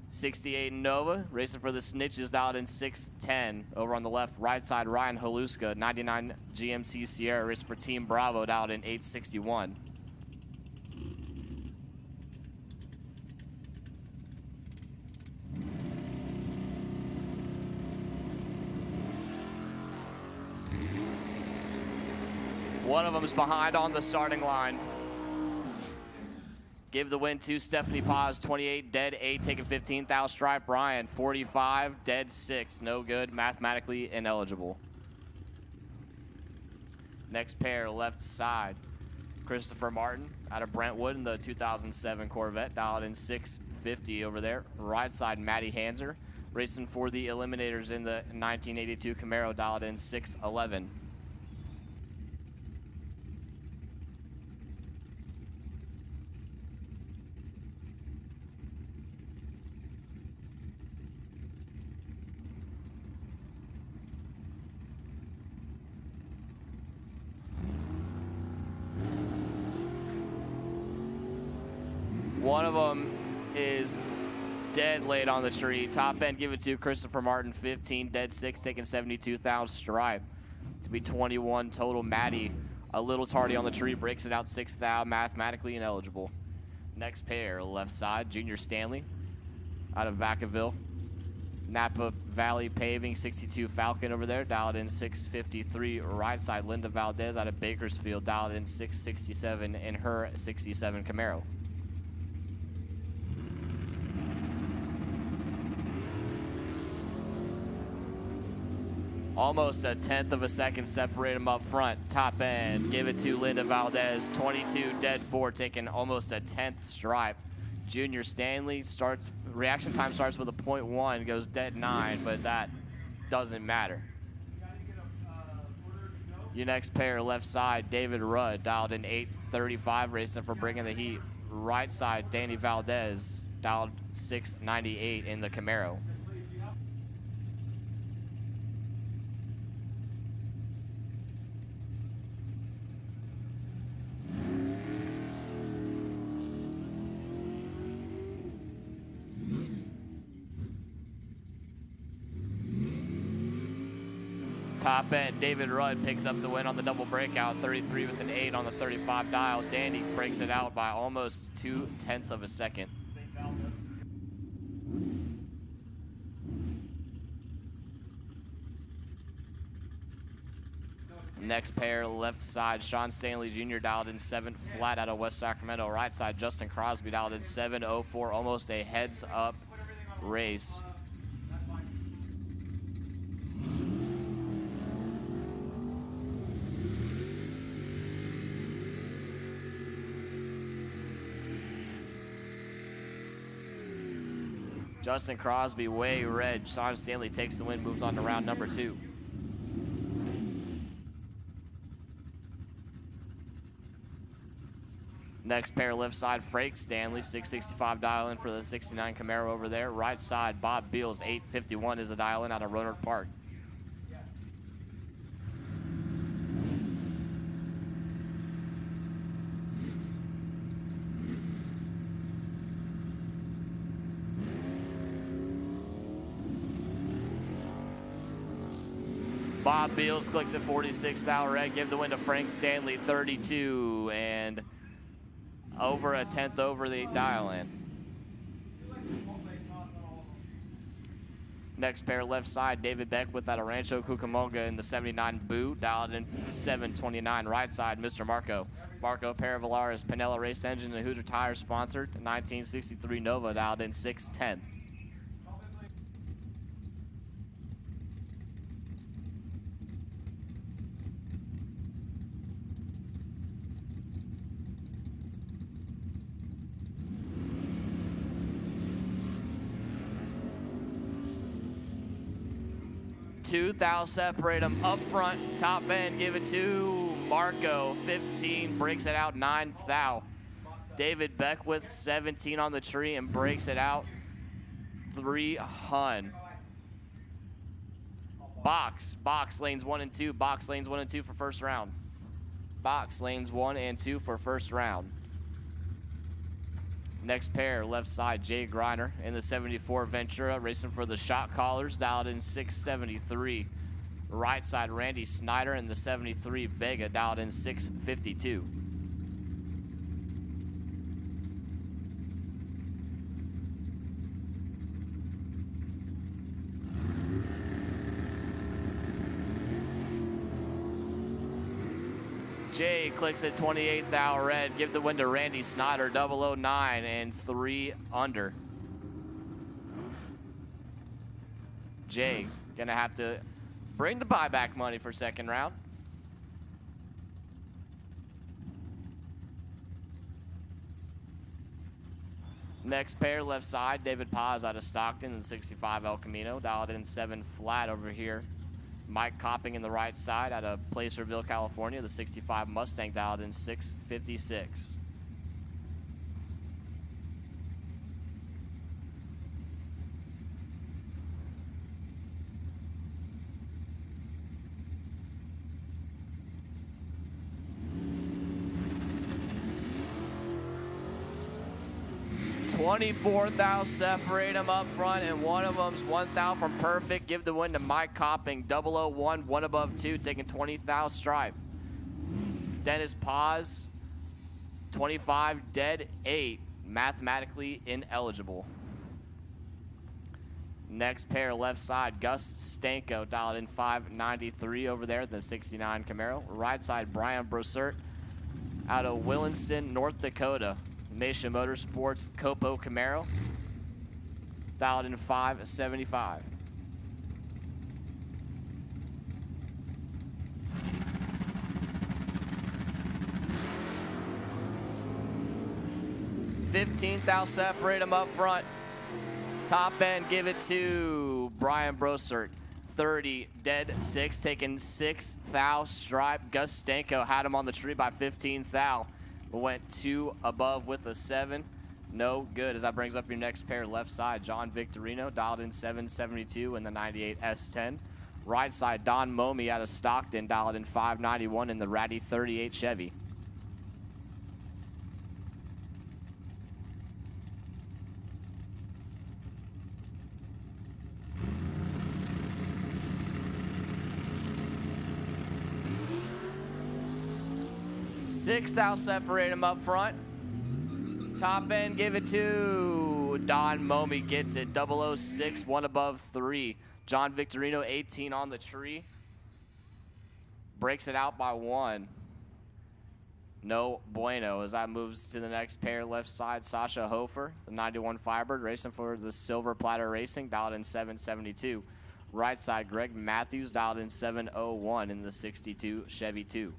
68 Nova, racing for the Snitches, dialed in 610. Over on the left, right side, Ryan Haluska, 99 GMC Sierra, racing for Team Bravo, dialed in 861. One of them is behind on the starting line. Give the win to Stephanie Paz, 28, dead 8, taking 15,000 stripe. Ryan, 45, dead 6, no good, mathematically ineligible. Next pair, left side, Christopher Martin out of Brentwood in the 2007 Corvette, dialed in 650 over there. Right side, Matty Hanser, racing for the Eliminators in the 1982 Camaro, dialed in 611. One of them is dead late on the tree. Top end, give it to Christopher Martin, 15, dead 6, taking 72,000 stripe. To be 21 total. Matty, a little tardy on the tree, breaks it out 6,000, mathematically ineligible. Next pair, left side, Junior Stanley out of Vacaville. Napa Valley Paving, 62 Falcon over there, dialed in 653. Right side, Linda Valdez out of Bakersfield, dialed in 667 in her 67 Camaro. Almost a 1/10 of a second separate them up front. Top end, give it to Linda Valdez, 22, dead 4, taking almost a 10th stripe. Junior Stanley starts, reaction time starts with a 0.1, goes dead 9, but that doesn't matter. Your next pair, left side, David Rudd, dialed in 835, racing for Bringing the Heat. Right side, Danny Valdez, dialed 698 in the Camaro. Top end, David Rudd picks up the win on the double breakout, 33 with an 8 on the 35 dial. Danny breaks it out by almost 2/10 of a second. Next pair, left side, Sean Stanley Jr. dialed in 7 flat out of West Sacramento. Right side, Justin Crosby dialed in 7.04, almost a heads-up race. Justin Crosby way red. Sean Stanley takes the win, moves on to round number 2. Next pair, left side, Frank Stanley, 665 dial in for the 69 Camaro over there. Right side, Bob Beals, 851 is a dial in out of Roanoke Park. Bob Beals clicks at 46 thou red, give the win to Frank Stanley, 32, and over a 10th over the dial in. Next pair, left side, David Beckwith out of Rancho Cucamonga in the 79 boot, dialed in 729. Right side, Mr. Marco Paravalaris, Pinella Race Engine, and Hoosier Tire sponsored, 1963 Nova, dialed in 610. Thou separate them up front, top end, give it to Marco, 15, breaks it out, 9 thou. David Beckwith, 17 on the tree and breaks it out, 3 hun. Box lanes 1 and 2, box lanes 1 and 2 for first round. Box lanes 1 and 2 for first round. Next pair, left side, Jay Griner in the 74 Ventura, racing for the shot callers, dialed in 673. Right side, Randy Snyder in the 73 Vega, dialed in 652. Jay clicks at 28 thou red. Give the win to Randy Snyder, 009 and 3 under. Jay gonna have to bring the buyback money for second round. Next pair, left side, David Paz out of Stockton in the 65 El Camino, dialed in 7 flat over here. Mike Copping in the right side out of Placerville, California, the 65 Mustang, dialed in 656. $24 thou separate them up front, and one of them's 1 thou from perfect. Give the win to Mike Copping, 001, 1 above 2, taking 20 thou stripe. Dennis Paz, 25 dead 8, mathematically ineligible. Next pair, left side, Gus Stanko, dialed in 593 over there, the 69 Camaro. Right side, Brian Brossert out of Williston, North Dakota. Mesa Motorsports Copo Camaro, dialed in 575. $15 thou separate them up front. Top end, give it to Brian Brossert. 30 dead 6, taking 6 thou stripe. Gus Stanko had him on the tree by 15 thou. Went 2 above with a 7. No good, as that brings up your next pair, left side, John Victorino, dialed in 772 in the 98 S10. Right side, Don Momi out of Stockton, dialed in 591 in the Ratty 38 Chevy. $6 thou separate them up front. Top end, give it to Don Momi, gets it, 006, 1 above 3. John Victorino, 18 on the tree. breaks it out by 1. No bueno as that moves to the next pair left side. Sasha Hofer, the 91 Firebird, racing for the Silver Platter Racing, dialed in 772. Right side, Greg Matthews, dialed in 701 in the 62 Chevy 2.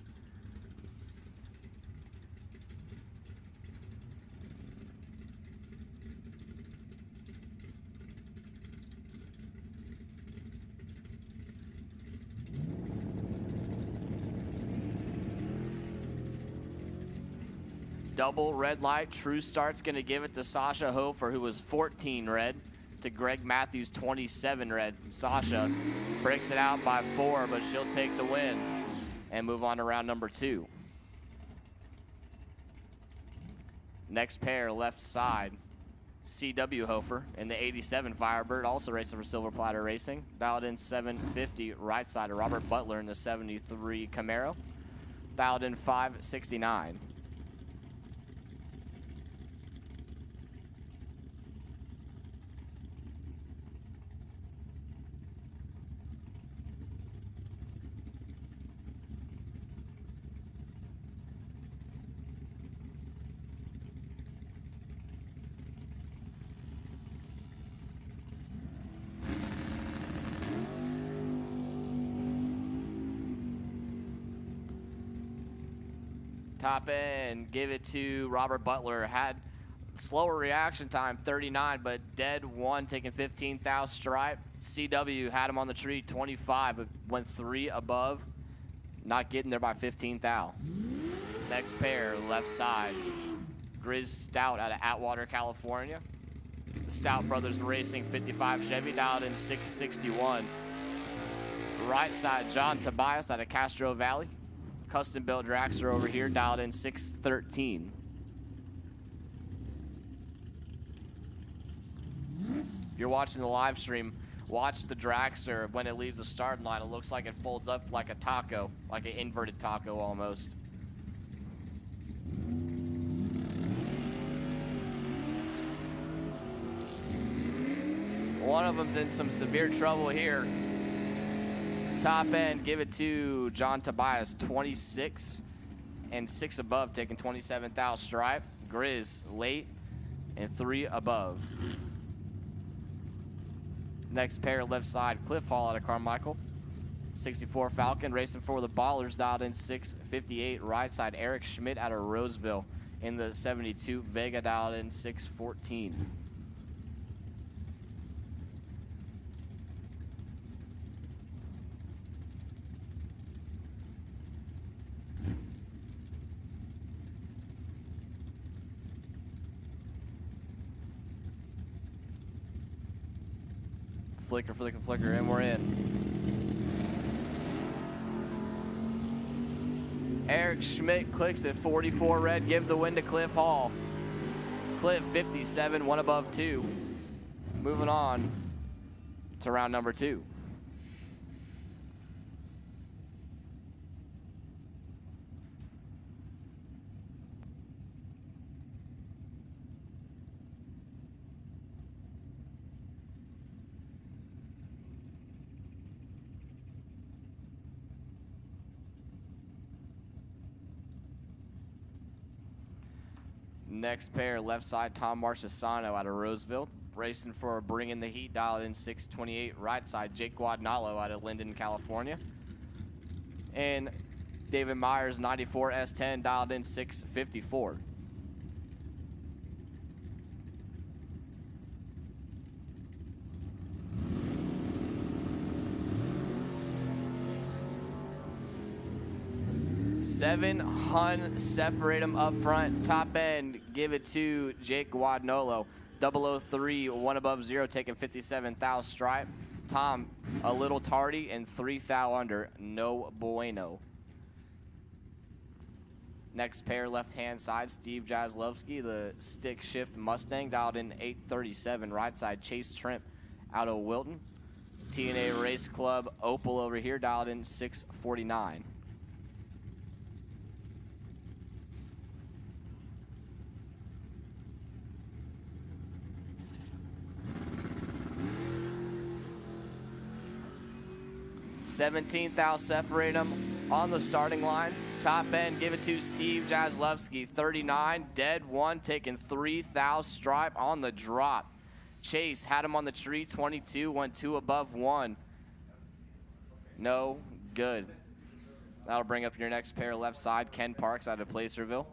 Double red light. True Start's going to give it to Sasha Hofer, who was 14 red, to Greg Matthews, 27 red. Sasha breaks it out by 4, but she'll take the win and move on to round number 2. Next pair, left side, CW Hofer in the 87 Firebird, also racing for Silver Platter Racing. Dialed in 750. Right side, Robert Butler in the 73 Camaro. Dialed in 569. Top end, give it to Robert Butler. Had slower reaction time, 39, but dead 1, taking 15 thou stripe. CW had him on the tree, 25, but went 3 above, not getting there by 15 thou. Next pair, left side, Grizz Stout out of Atwater, California. The Stout Brothers Racing 55 Chevy, dialed in 661. Right side, John Tobias out of Castro Valley. Custom built dragster over here, dialed in 613. If you're watching the live stream, watch the dragster. When it leaves the starting line, it looks like it folds up like a taco, like an inverted taco almost. One of them's in some severe trouble here. Top end, give it to John Tobias, 26 and 6 above, taking 27 thou stripe. Grizz late and 3 above. Next pair, left side, Cliff Hall out of Carmichael. 64 Falcon, racing for the Ballers, dialed in 658. Right side, Eric Schmidt out of Roseville in the 72 Vega, dialed in 614. Flicker, flicker, flicker, and we're in. Eric Schmidt clicks at 44 red, give the win to Cliff Hall. Cliff 57, 1 above 2. Moving on to round number 2. Next pair, left side, Tom Marchesano out of Roseville, racing for Bringing the Heat, dialed in 628. Right side, Jake Guadagnolo out of Linden, California. And David Myers, 94 S10, dialed in 654. Seven Hun, separate them up front. Top end, give it to Jake Guadagnolo. 003, 1 above 0, taking 57 thou stripe. Tom, a little tardy and 3 thou under. No bueno. Next pair, left-hand side, Steve Jaslowski, the stick shift Mustang, dialed in 837. Right side, Chase Trimp out of Wilton. T&A Race Club Opal over here, dialed in 649. 17th thou separate them on the starting line. Top end, give it to Steve Jaslewski, 39, dead 1, taking 3 thou stripe on the drop. Chase had him on the tree, 22, went 2 above 1. No good. That'll bring up your next pair left side, Ken Parks out of Placerville.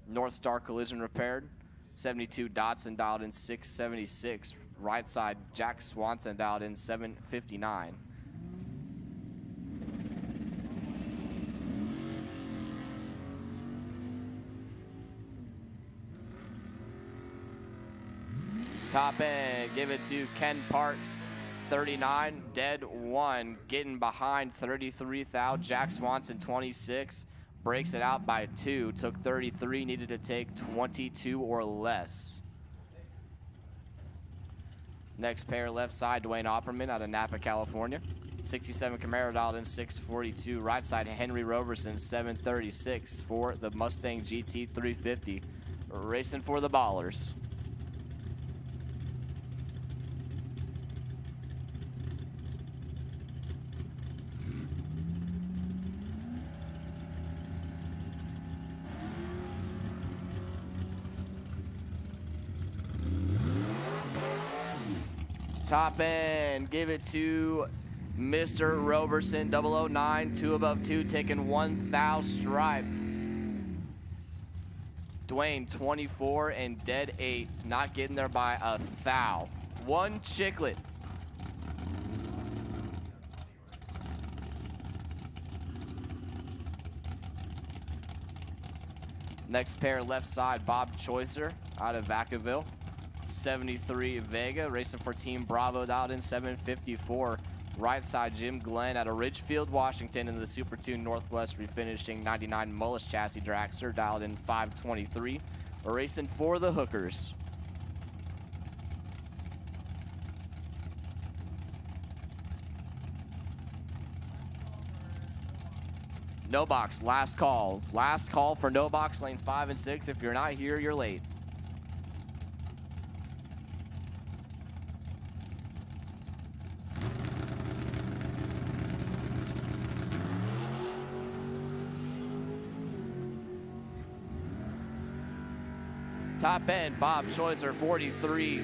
North Star Collision repaired, 72 Dotson dialed in 676. Right side, Jack Swanson dialed in 759. Top end, give it to Ken Parks, 39, dead 1, getting behind 33 thou. Jack Swanson, 26, breaks it out by 2, took 33, needed to take 22 or less. Next pair left side, Dwayne Opperman out of Napa, California. 67 Camaro dialed in 642. Right side, Henry Roberson, 736 for the Mustang GT 350. Racing for the Ballers. Top end, give it to Mr. Roberson, 009, 2 above 2, taking 1 thou stripe. Dwayne, 24 and dead 8, not getting there by a thou. 1 chiclet. Next pair left side, Bob Choicer out of Vacaville. 73 Vega, racing for Team Bravo, dialed in 754. Right side, Jim Glenn out of Ridgefield, Washington, in the Super Tune Northwest refinishing 99 Mullis chassis dragster, dialed in 523. We're racing for the Hookers. No box, last call. Last call for no box, lanes 5 and 6. If you're not here, you're late. Top end, Bob Choicer, 43.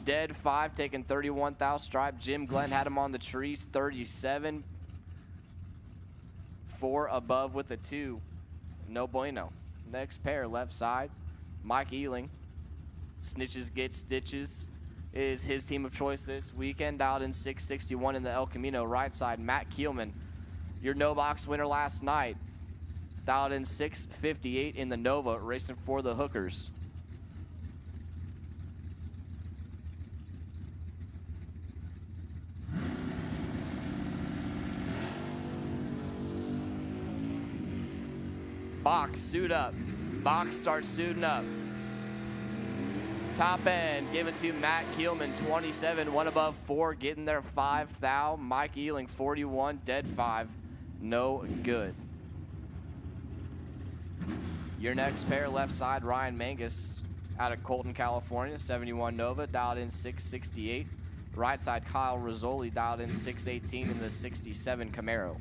Dead 5, taking 31 thou stripe. Jim Glenn had him on the trees, 37. 4 above with a 2. No bueno. Next pair, left side, Mike Ealing. Snitches Get Stitches is his team of choice this weekend. Dialed in 661 in the El Camino. Right side, Matt Keelman, your no box winner last night. Dialed in 658 in the Nova, racing for the Hookers. Box, suit up. Box starts suiting up. Top end, give it to Matt Keelman, 27, 1 above 4, getting there 5 thou. Mike Ealing, 41, dead 5, no good. Your next pair, left side, Ryan Mangus out of Colton, California, 71 Nova, dialed in 668. Right side, Kyle Rizzoli, dialed in 618 in the 67 Camaro.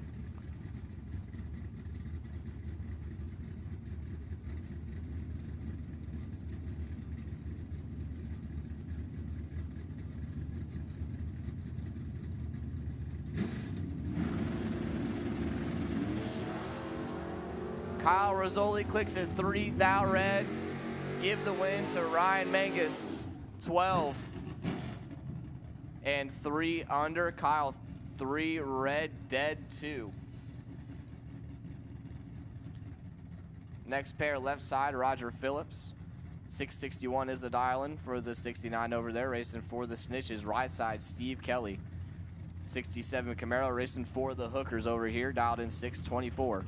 Kyle Rizzoli clicks at 3 thou red. Give the win to Ryan Mangus, 12 and 3 under. Kyle, 3 red, dead 2. Next pair, left side, Roger Phillips. 661 is the dial-in for the 69 over there, racing for the Snitches. Right side, Steve Kelly. 67 Camaro, racing for the Hookers over here, dialed in 624.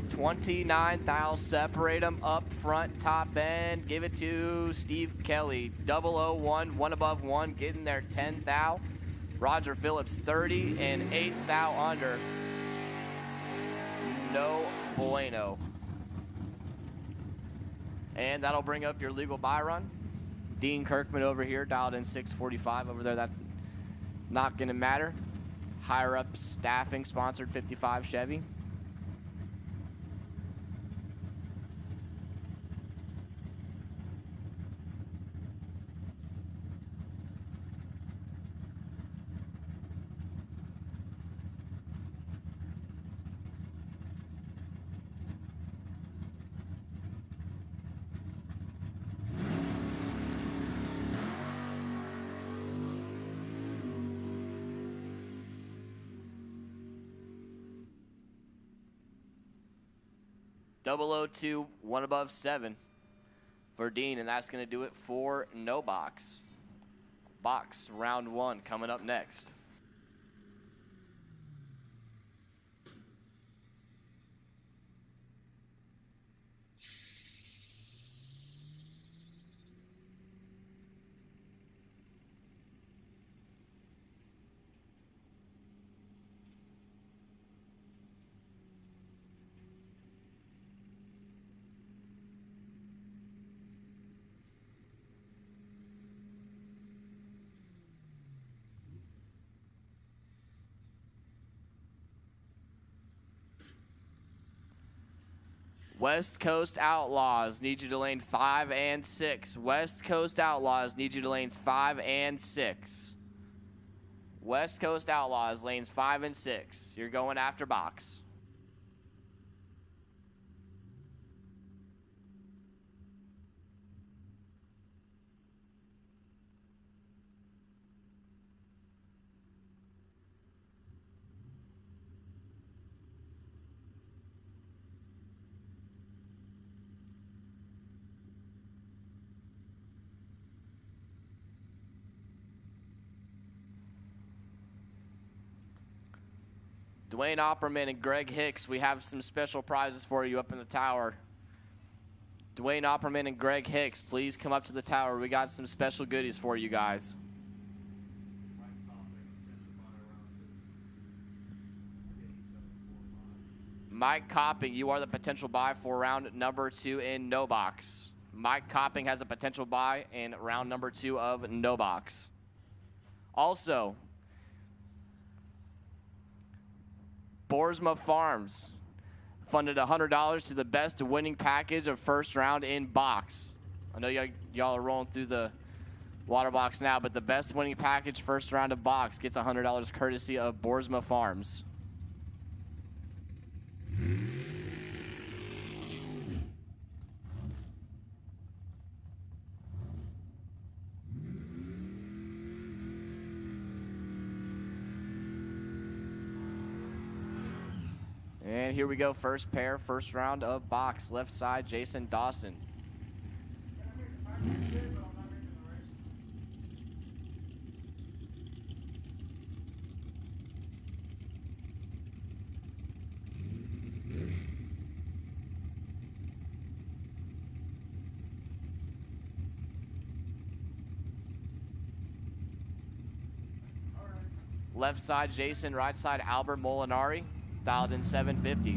$29 thou, separate them up front, top end, give it to Steve Kelly, 001, 1 above 1, getting there 10 thou. Roger Phillips 30 and 8 thou under. No bueno. And that'll bring up your legal buy run. Dean Kirkman over here dialed in 645 over there. That's not going to matter. Higher up staffing sponsored 55 Chevy. Double 0-2, one above 7 for Dean, and that's going to do it for no box. Box round 1 coming up next. West Coast Outlaws need you to lane 5 and 6. West Coast Outlaws need you to lanes 5 and 6. West Coast Outlaws lanes 5 and 6. You're going after box. Dwayne Opperman and Greg Hicks, we have some special prizes for you up in the tower. Dwayne Opperman and Greg Hicks, please come up to the tower. We got some special goodies for you guys. Mike Copping, you are the potential buy for round number 2 in no box. Mike Copping has a potential buy in round number 2 of no box. Also, Boersma Farms funded $100 to the best winning package of first round in box. I know y'all are rolling through the water box now, but the best winning package first round of box gets $100 courtesy of Boersma Farms. And here we go, first pair, first round of box. Left side, Jason Dawson. Left side, Jason. Right side, Albert Molinari. Dialed in 750.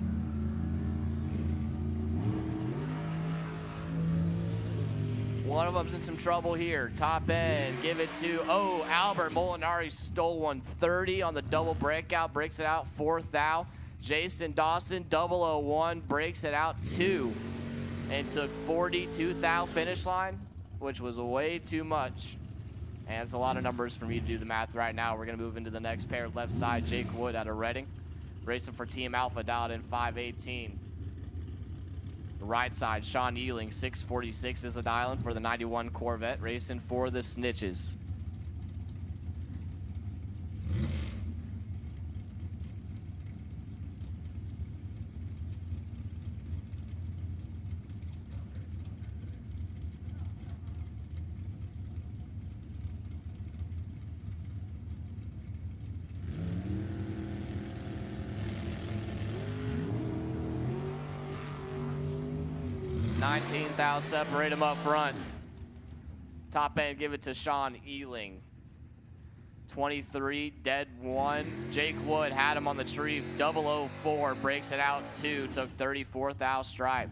One of them's in some trouble here. Top end, give it to, Albert Molinari stole 130 on the double breakout, breaks it out 4th thou. Jason Dawson, 001, breaks it out 2 and took 42 thou finish line, which was way too much. And it's a lot of numbers for me to do the math right now. We're gonna move into the next pair. Left side, Jake Wood out of Reading. Racing for Team Alpha, dialed in 518. Right side, Sean Ealing, 646 is the dial-in for the 91 Corvette, racing for the Snitches. $19,000, separate them up front. Top end, give it to Sean Ealing. 23, dead 1. Jake Wood had him on the tree. 004 breaks it out 2. Took 34th out stripe.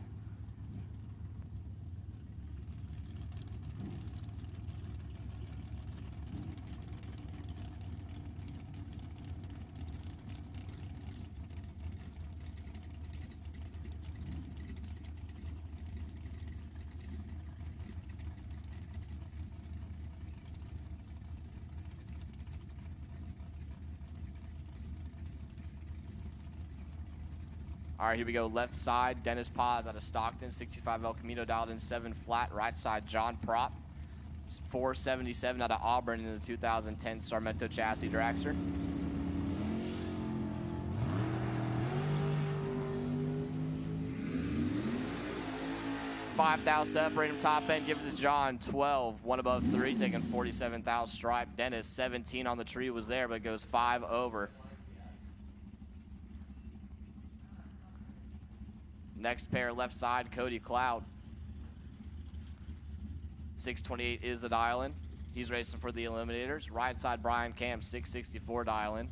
All right, here we go. Left side, Dennis Paz out of Stockton. 65 El Camino dialed in 7 flat. Right side, John Prop. 477 out of Auburn in the 2010 Sarmento chassis dragster. $5,000 separate him top end. Give it to John. 12. 1 above 3, taking 47,000 stripe. Dennis, 17 on the tree was there, but goes 5 over. Next pair, left side, Cody Cloud. 628 is the dial-in. He's racing for the Eliminators. Right side, Brian Cam, 664 dial-in.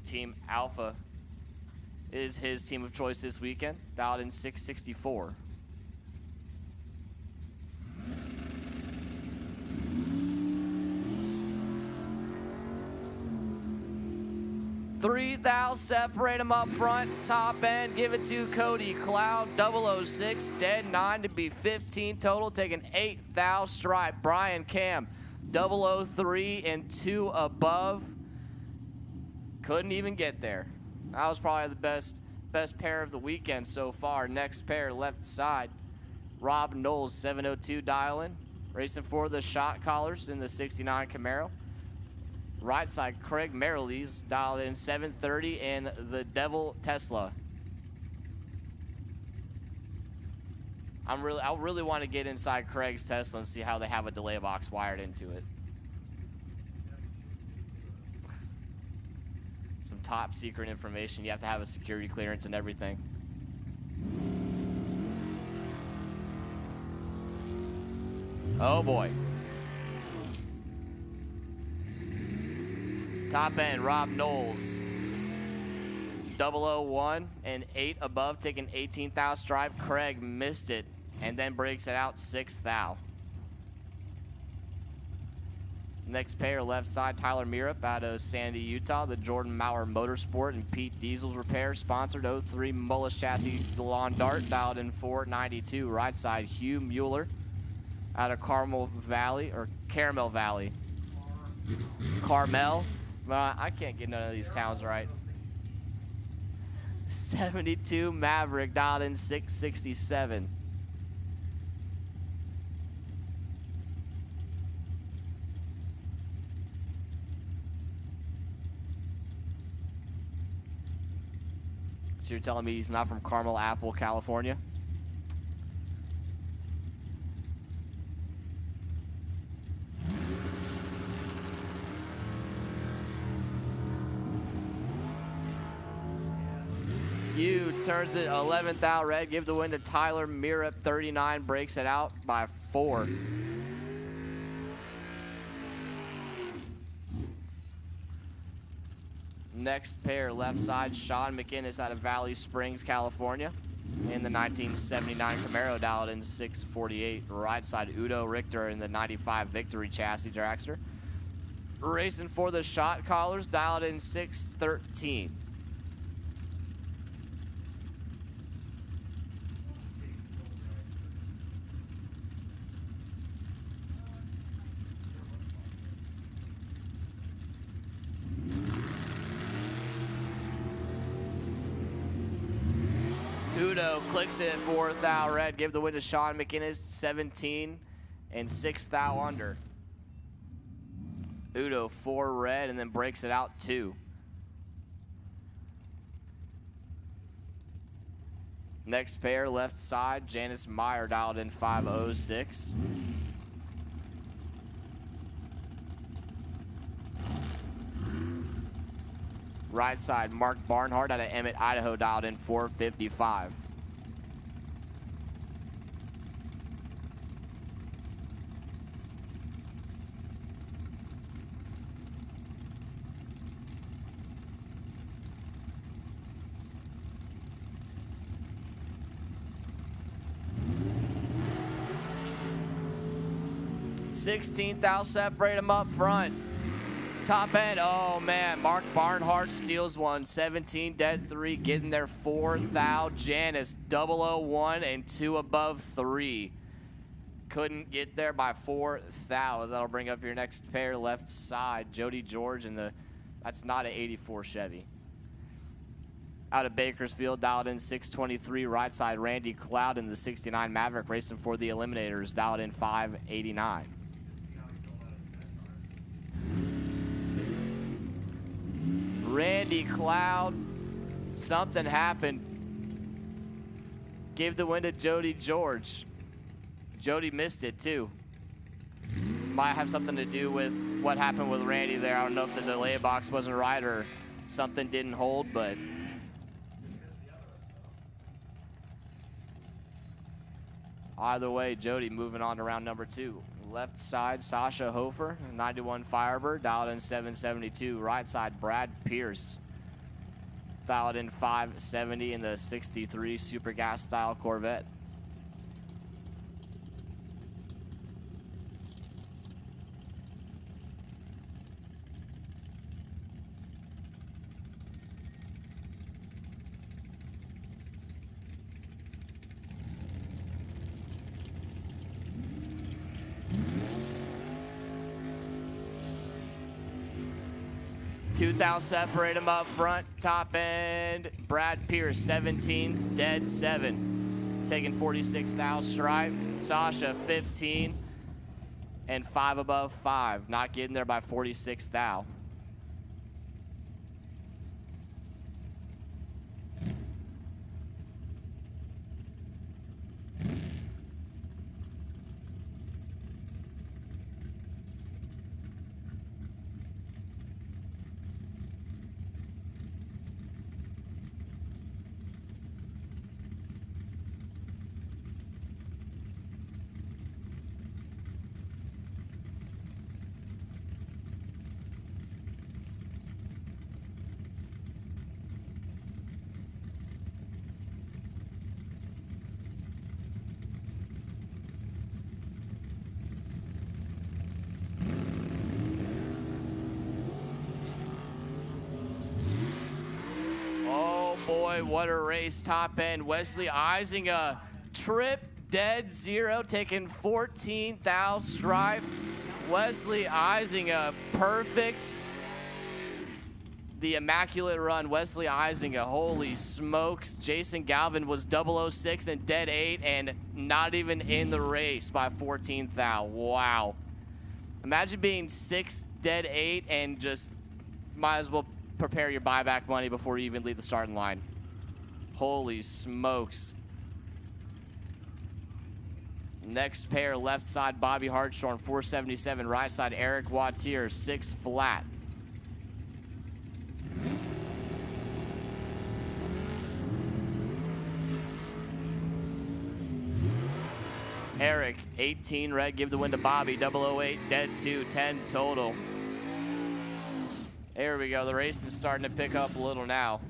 Team Alpha is his team of choice this weekend. Dialed in 664. $3,000, separate them up front, top end, give it to Cody Cloud, 006, dead 9 to be 15 total, taking 8,000 stripe. Brian Cam, 003 and 2 above. Couldn't even get there. That was probably the best pair of the weekend so far. Next pair, left side, Rob Knowles, 702 dial-in, racing for the shot collars in the 69 Camaro. Right side, Craig Merrilees dialed in 730 and the Devil Tesla. I really want to get inside Craig's Tesla and see how they have a delay box wired into it. Some top secret information. You have to have a security clearance and everything. Oh boy. Top end, Rob Knowles. 001 and 8 above, taking 18,000 stripe. Craig missed it and then breaks it out 6,000. Next pair, left side, Tyler Meerup out of Sandy, Utah. The Jordan Maurer Motorsport and Pete Diesel's Repair, sponsored 03 Mullis Chassis Lawn Dart, dialed in 492. Right side, Hugh Mueller out of Caramel Valley. Carmel. I can't get none of these towns right. 72 Maverick, dialed in 667. So you're telling me he's not from Carmel Apple, California? Hugh turns it 11th out red, gives the win to Tyler Meerup, 39, breaks it out by 4. Next pair, left side, Sean McInnes out of Valley Springs, California. In the 1979 Camaro, dialed in 648. Right side, Udo Richter in the 95 Victory chassis dragster. Racing for the shot collars, dialed in 613. Udo clicks it 4,000 red. Give the win to Sean McInnes, 17 and 6,000 under. Udo 4 red and then breaks it out 2. Next pair, left side, Janice Meyer dialed in 506. Right side, Mark Barnhart out of Emmett, Idaho, dialed in 455. 16th thou separate them up front. Top end, oh man, Mark Barnhart steals one. 17, dead 3, getting there 4th thou. Janice, 001 and 2 above 3. Couldn't get there by 4 thou. That'll bring up your next pair left side. Jody George and that's not an 84 Chevy. Out of Bakersfield, dialed in 623 right side. Randy Cloud in the 69 Maverick racing for the Eliminators, dialed in 589. Randy Cloud, something happened. Gave the win to Jody George. Jody missed it too. Might have something to do with what happened with Randy there. I don't know if the delay box wasn't right or something didn't hold, but either way, Jody moving on to round number 2. Left side, Sasha Hofer, 91 Firebird, dialed in 772. Right side, Brad Pierce, dialed in 570 in the 63 Super Gas style Corvette. Two thou separate them up front. Top end, Brad Pierce, 17, dead 7. Taking 46 thou stripe. Sasha, 15, and 5 above 5. Not getting there by 46 thou. Boy, what a race. Top end, Wesley Eisinger, trip, dead 0, taking 14 thou stripe. Wesley Eisinger, perfect. The immaculate run, Wesley Eisinger, holy smokes. Jason Galvin was 006 and dead 8 and not even in the race by 14 thou. Wow. Imagine being 6, dead 8, and just might as well prepare your buyback money before you even leave the starting line. Holy smokes. Next pair, left side, Bobby Hartshorn, 477. Right side, Eric Wattier, 6 flat. Eric, 18 red, give the win to Bobby, 008, dead 2, 10 total. There we go, the race is starting to pick up a little now.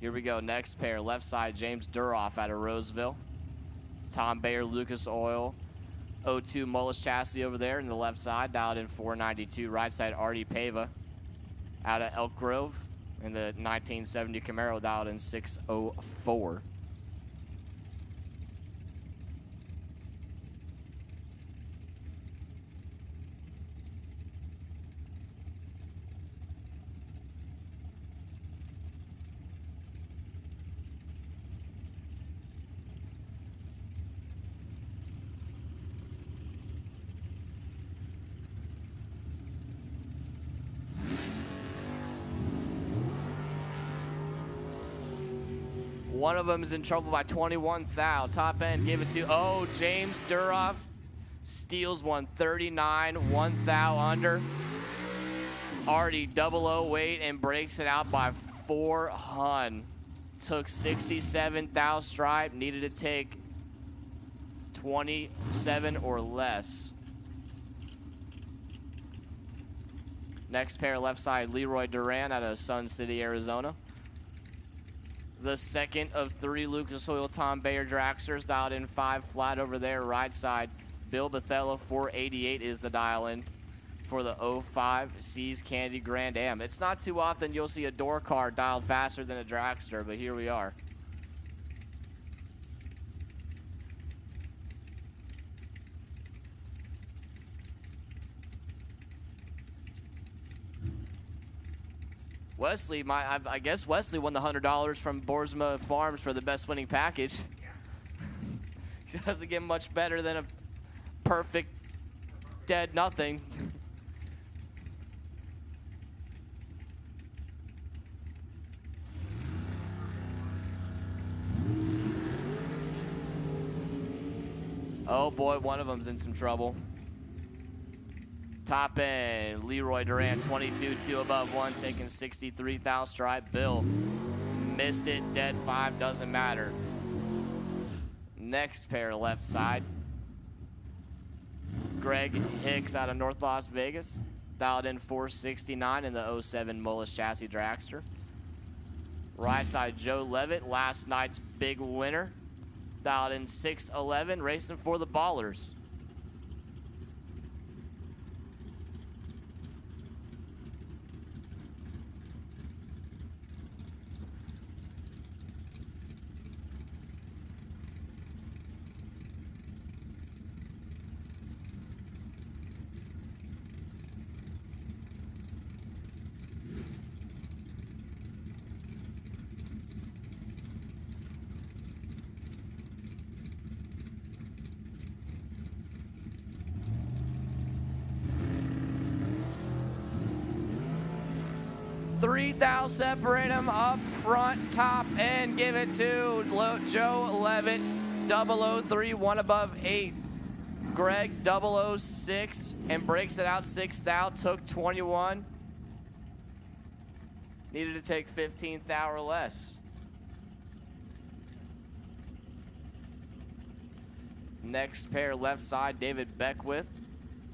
Here we go, next pair, left side, James Duroff out of Roseville. Tom Bayer, Lucas Oil, 02 Mullis Chassis over there in the left side, dialed in 492. Right side, Artie Pava out of Elk Grove in the 1970 Camaro, dialed in 604. One of them is in trouble by 21 thou. Top end, give it to, James Duroff steals 139, 1 thou under. Artie 008 and breaks it out by 4 hun. Took 67 thou stripe, needed to take 27 or less. Next pair, left side, Leroy Duran out of Sun City, Arizona. The second of 3 Lucas Oil Tom Bayer dragsters, dialed in 5 flat over there, right side. Bill Bethella 488 is the dial in for the 05 Seas Candy Grand Am. It's not too often you'll see a door car dialed faster than a dragster, but here we are. Wesley, I guess Wesley won the $100 from Boersma Farms for the best winning package. He doesn't get much better than a perfect dead nothing. Oh boy, one of them's in some trouble. Top end, Leroy Duran, 22, 2 above 1, taking 63 thou stripe. Bill missed it, dead 5, doesn't matter. Next pair, left side. Greg Hicks out of North Las Vegas, dialed in 469 in the 07 Mullis Chassis Dragster. Right side, Joe Levitt, last night's big winner, dialed in 611, racing for the Ballers. $3,000, separate them up front, top end, give it to Joe Levitt, 003, 1 above 8. Greg, 006, and breaks it out 6,000, took 21. Needed to take 15,000 or less. Next pair, left side, David Beckwith,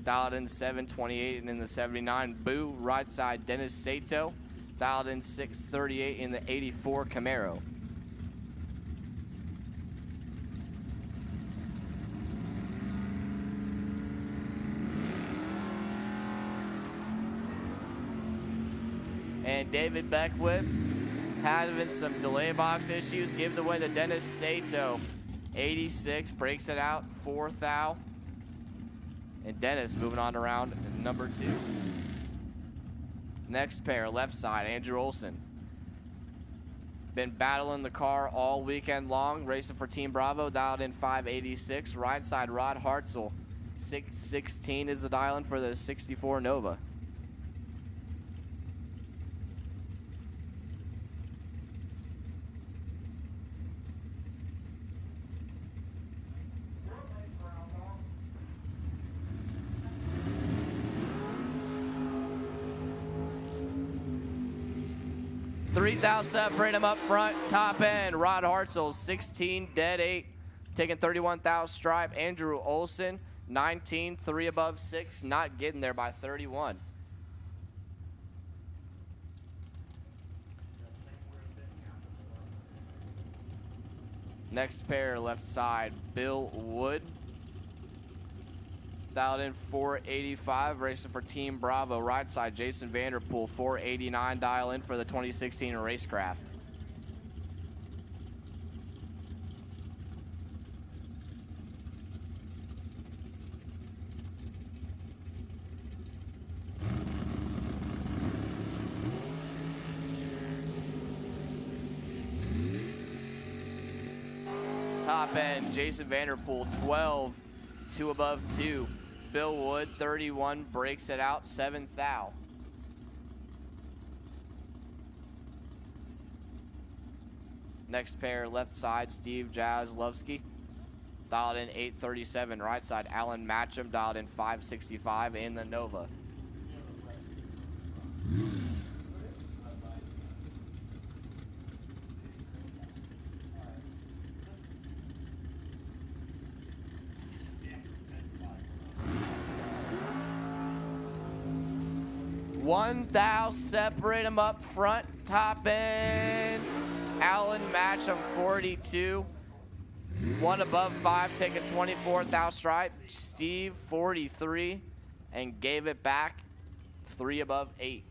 dialed in 728 and in the 79. Boo, right side, Dennis Sato, dialed in 638 in the 84 Camaro. And David Beckwith having some delay box issues, gives it away to Dennis Sato. 86, breaks it out, 4,000. And Dennis moving on to round number 2. Next pair, left side, Andrew Olson. Been battling the car all weekend long, racing for Team Bravo, dialed in 586. Right side, Rod Hartzell, 616 is the dial-in for the 64 Nova. $3,000, separate him up front, top end. Rod Hartzell, 16, dead 8, taking 31,000 stripe. Andrew Olson, 19, 3 above 6, not getting there by 31. Next pair, left side, Bill Wood, dialed in 485, racing for Team Bravo. Right side, Jason Vanderpool, 489, dial in for the 2016 Racecraft. Top end, Jason Vanderpool, 12, 2 above 2. Bill Wood, 31, breaks it out, 7,000. Next pair, left side, Steve Jaslovsky, dialed in 837. Right side, Alan Matcham, dialed in 565 in the Nova. $1,000, separate them up front, top end. Allen match on 42. 1 above 5, taking 24th out stripe. Steve, 43, and gave it back. 3 above 8.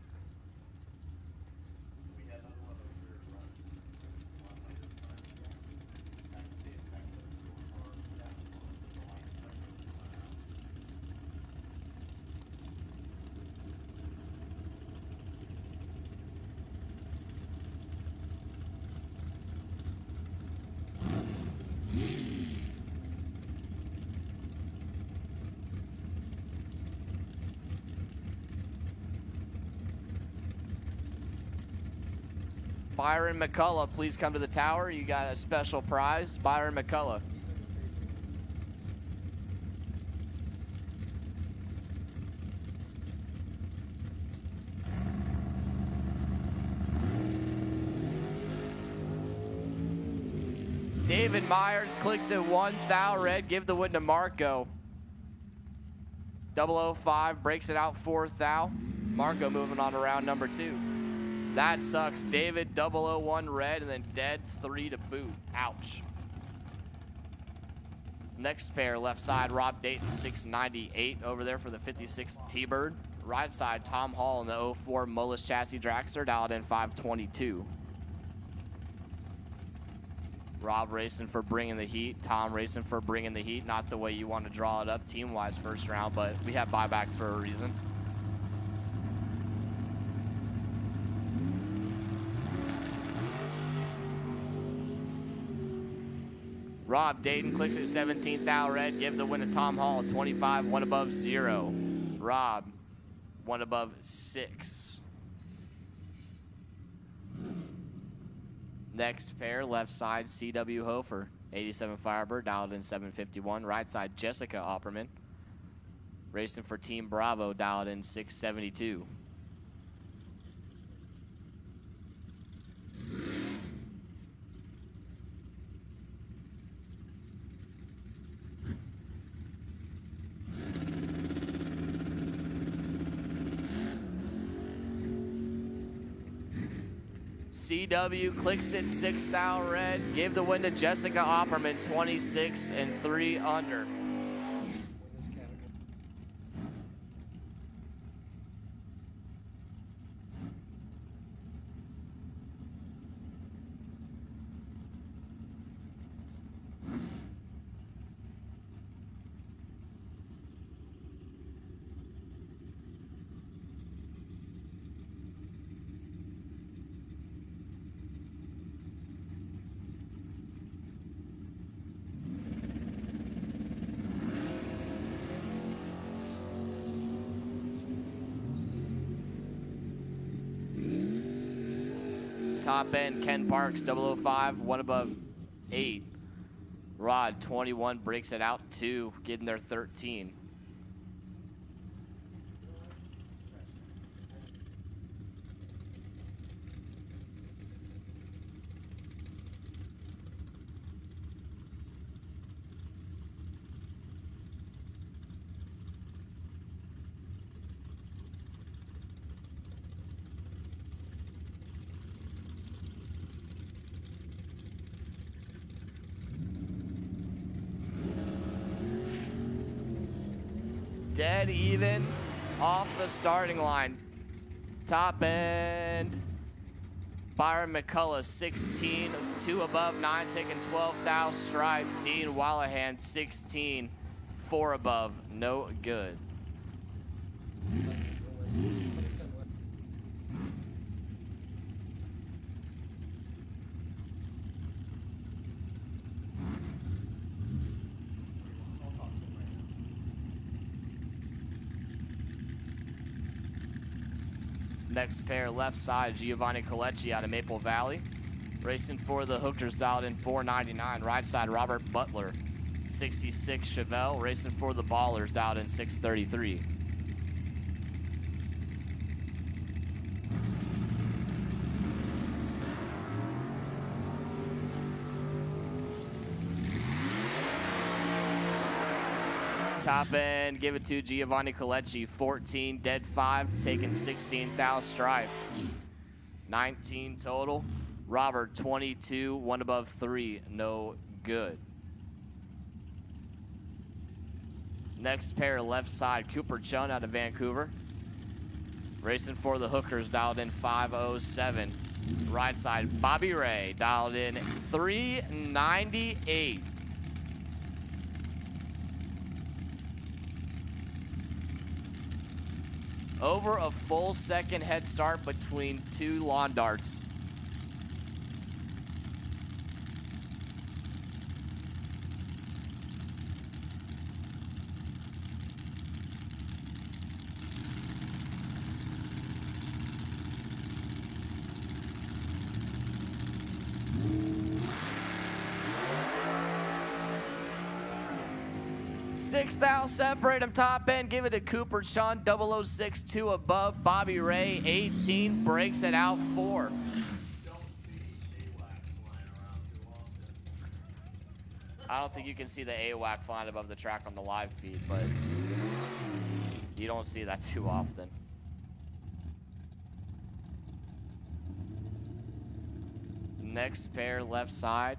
Byron McCullough, please come to the tower. You got a special prize. Byron McCullough. David Myers clicks at 1 thou red. Give the win to Marco. 005 breaks it out 4 thou. Marco moving on to round number 2. That sucks. David 001 red and then dead 3 to boot. Ouch. Next pair left side Rob Dayton 698 over there for the 56th T-Bird. Right side Tom Hall in the 04 Mullis chassis dragster dialed in 522. Rob racing for bringing the heat. Tom racing for bringing the heat. Not the way you want to draw it up team-wise first round, but we have buybacks for a reason. Rob Dayton clicks at 17th out red. Give the win to Tom Hall. 25, 1 above 0. Rob, 1 above 6. Next pair, left side CW Hofer. 87 Firebird, dialed in 751. Right side Jessica Opperman. Racing for Team Bravo, dialed in 672. CW clicks it 6 thou red. Give the win to Jessica Opperman, 26 and 3 under. Top end, Ken Parks, 005, 1 above 8. Rod, 21, breaks it out 2, getting there 13. Dead even off the starting line. Top end, Byron McCullough, 16, 2 above 9, taking 12 thou stripe. Dean Wallahan, 16, 4 above, no good. Next pair, left side, Giovanni Colecci out of Maple Valley. Racing for the Hookers, dialed in 499. Right side, Robert Butler, 66 Chevelle. Racing for the Ballers, dialed in 633. Top end, give it to Giovanni Colecci, 14, dead 5, taking 16 thou stripe. 19 total. Robert, 22, 1 above 3, no good. Next pair, left side, Cooper Chun out of Vancouver. Racing for the hookers, dialed in 507. Right side, Bobby Ray, dialed in 398. Over a full second head start between two lawn darts. Sixth out, separate him top end, give it to Cooper Chun, 0062 above, Bobby Ray, 18, breaks it out 4. I don't think you can see the AWAC flying above the track on the live feed, but you don't see that too often. Next pair, left side,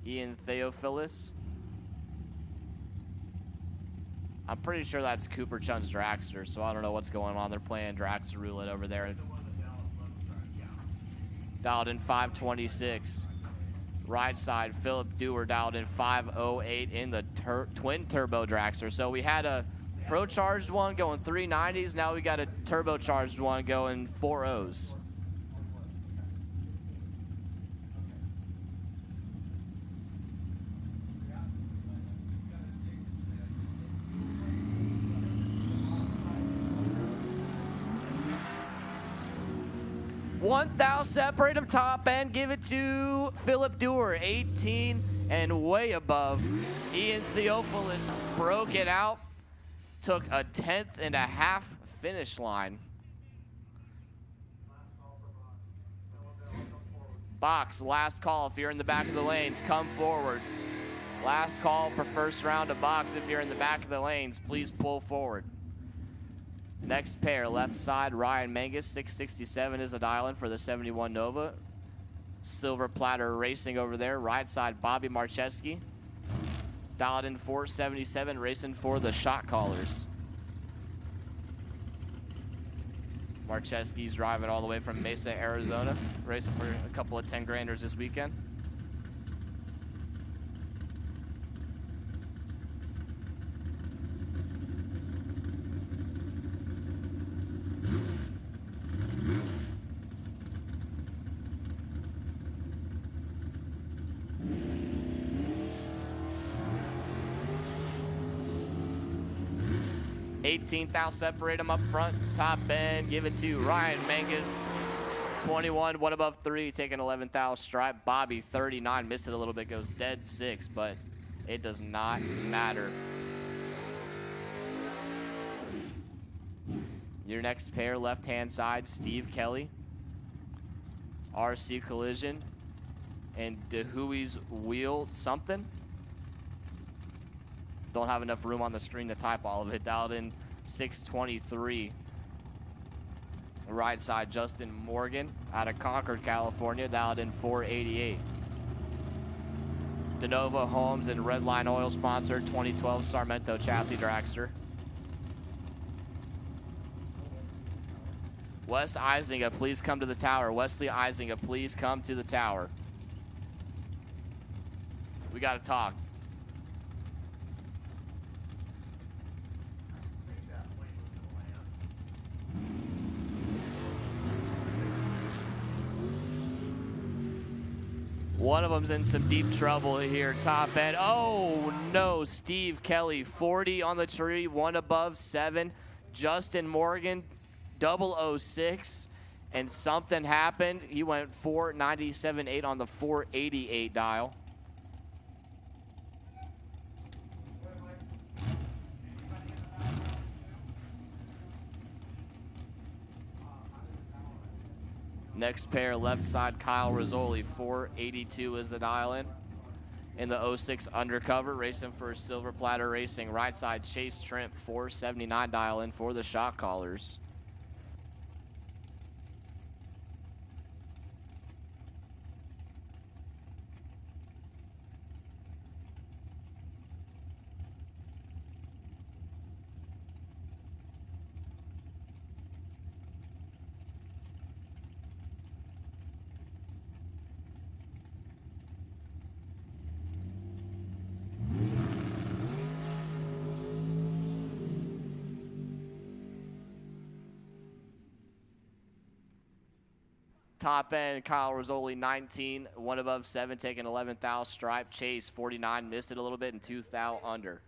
Ian Theophilus. I'm pretty sure that's Cooper Chun's dragster, so I don't know what's going on. They're playing dragster roulette over there. Dialed in 526. Right side, Philip Dewar dialed in 508 in the twin turbo dragster. So we had a pro charged one going 390s. Now we got a turbocharged one going 4.0s. One thou, separate him top end, give it to Philip Dewar, 18 and way above. Ian Theophilus broke it out, took a 10th and a half finish line. Box, last call if you're in the back of the lanes, come forward. Last call for first round of box if you're in the back of the lanes, please pull forward. Next pair, left side, Ryan Mangus, 667 is the dial-in for the 71 Nova. Silver Platter Racing over there. Right side, Bobby Marcheski. Dialed in 477, racing for the shot callers. Marcheski's driving all the way from Mesa, Arizona, racing for a couple of 10 granders this weekend. I'll separate them up front, top end, give it to Ryan Mangus, 21, 1 above 3, taking 11th out stripe. Bobby, 39, missed it a little bit, goes dead 6, but it does not matter. Your next pair, left-hand side, Steve Kelly, RC Collision, and DeHuey's Wheel something. Don't have enough room on the screen to type all of it. Dialed in 623. Right side, Justin Morgan out of Concord, California, dialed in 488. DeNova Homes and Redline Oil sponsor, 2012 Sarmento chassis dragster. Wes Eisinga, please come to the tower. Wesley Eisinga, please come to the tower. We got to talk. One of them's in some deep trouble here, top end. Oh no, Steve Kelly, 40 on the tree, 1 above 7. Justin Morgan, 006, and something happened. He went 497.8 on the 488 dial. Next pair, left side, Kyle Rizzoli, 482 is the dial-in. In the 06 undercover, racing for Silver Platter Racing. Right side, Chase Trimp, 479 dial-in for the shot callers. Top end, Kyle Rizzoli, 19. One above 7, taking 11th thou. Stripe Chase, 49. Missed it a little bit, and 2 thou under.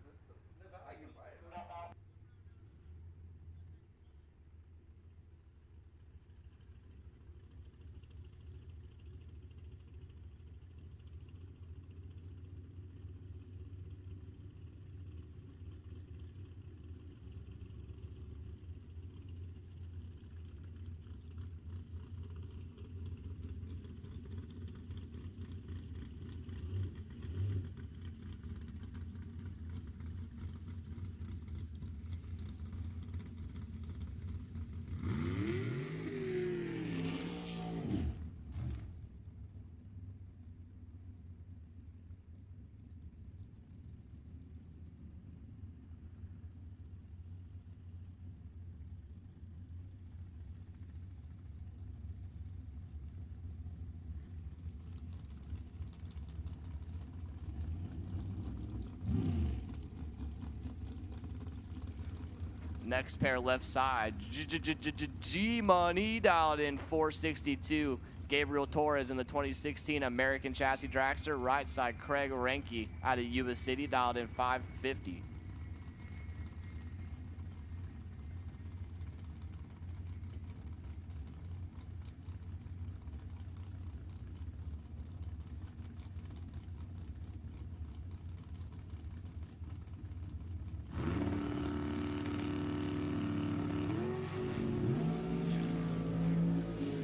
Next pair left side, G-Money dialed in 462. Gabriel Torres in the 2016 American Chassis Dragster. Right side, Craig Renke out of Yuba City dialed in 550.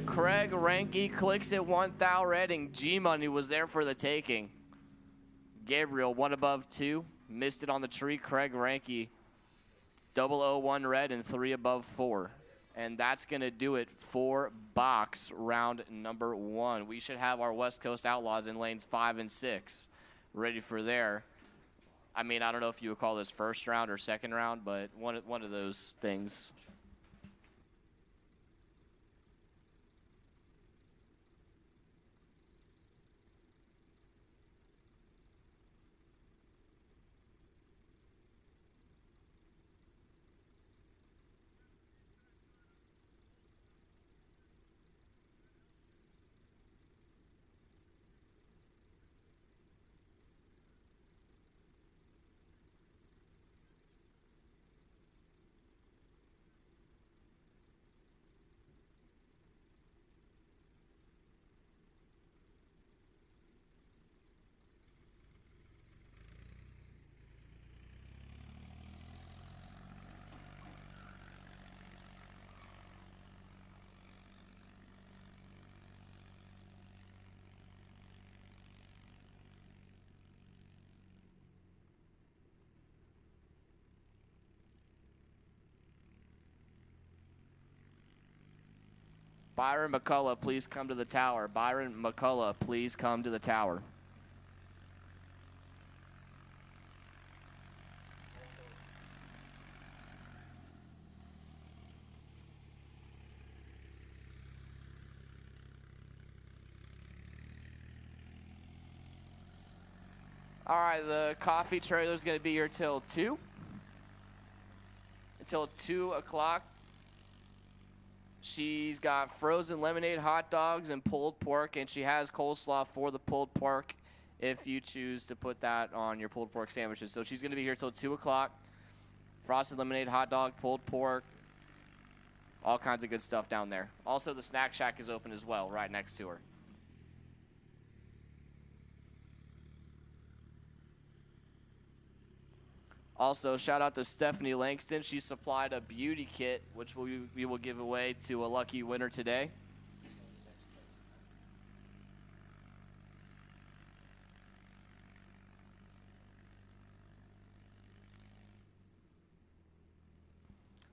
Craig Renke clicks at 1 thou red, and G-Money was there for the taking. Gabriel, 1 above 2, missed it on the tree. Craig Renke, 001 red and 3 above 4. And that's going to do it for box round number 1. We should have our West Coast Outlaws in lanes 5 and 6 ready for there. I mean, I don't know if you would call this first round or second round, but one of those things. Byron McCullough, please come to the tower. Byron McCullough, please come to the tower. All right, the coffee trailer is going to be here till 2. Until 2 o'clock. She's got frozen lemonade, hot dogs, and pulled pork, and she has coleslaw for the pulled pork if you choose to put that on your pulled pork sandwiches. So she's going to be here till 2 o'clock. Frosted lemonade, hot dog, pulled pork, all kinds of good stuff down there. Also, the snack shack is open as well, right next to her. Also, shout out to Stephanie Langston. She supplied a beauty kit, which we will give away to a lucky winner today.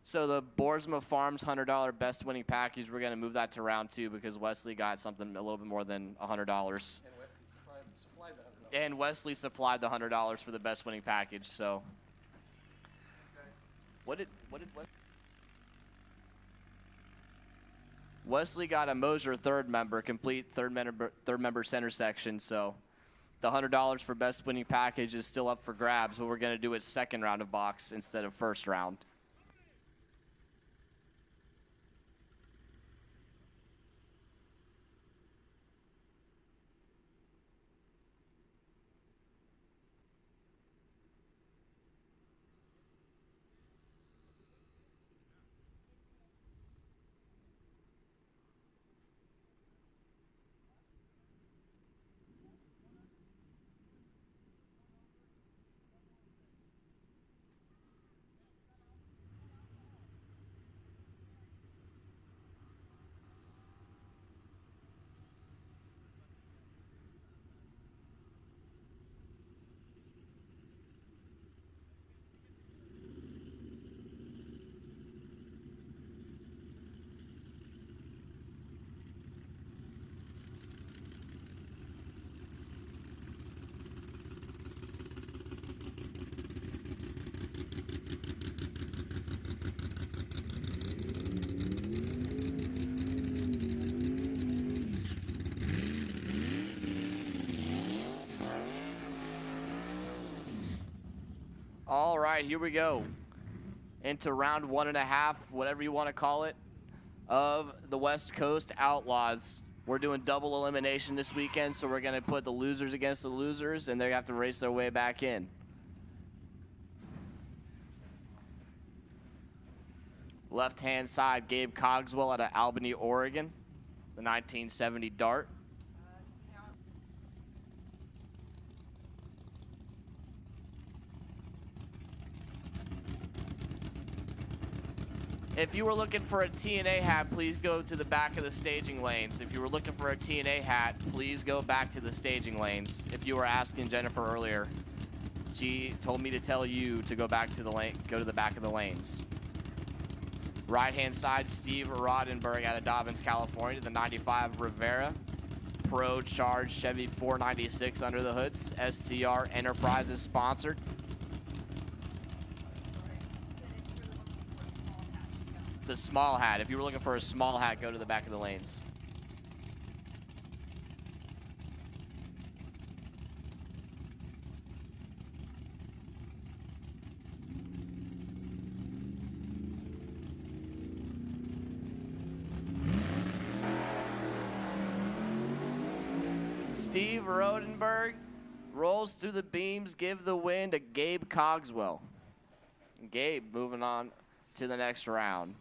So the Boersma Farms $100 best winning package, we're going to move that to round 2 because Wesley got something a little bit more than $100. And Wesley supplied the $100 for the best winning package, so... What did Wesley got a Mosier third member, complete third member center section, so the $100 for best winning package is still up for grabs, but we're going to do it second round of box instead of first round. right, here we go. Into round 1.5, whatever you want to call it, of the West Coast Outlaws. We're doing double elimination this weekend, so we're going to put the losers against the losers, and they have to race their way back in. Left-hand side, Gabe Cogswell out of Albany, Oregon, the 1970 Dart. If you were looking for a T&A hat, please go to the back of the staging lanes. If you were looking for a T&A hat, please go back to the staging lanes. If you were asking Jennifer earlier, she told me to tell you to go back to the lane, go to the back of the lanes. Right-hand side, Steve Rodenberg out of Dobbins, California, the 95 Rivera. Pro Charge Chevy 496 under the hoods. SCR Enterprises sponsored. The small hat. If you were looking for a small hat, go to the back of the lanes. Steve Rodenberg rolls through the beams, give the win to Gabe Cogswell. Gabe moving on to the next round.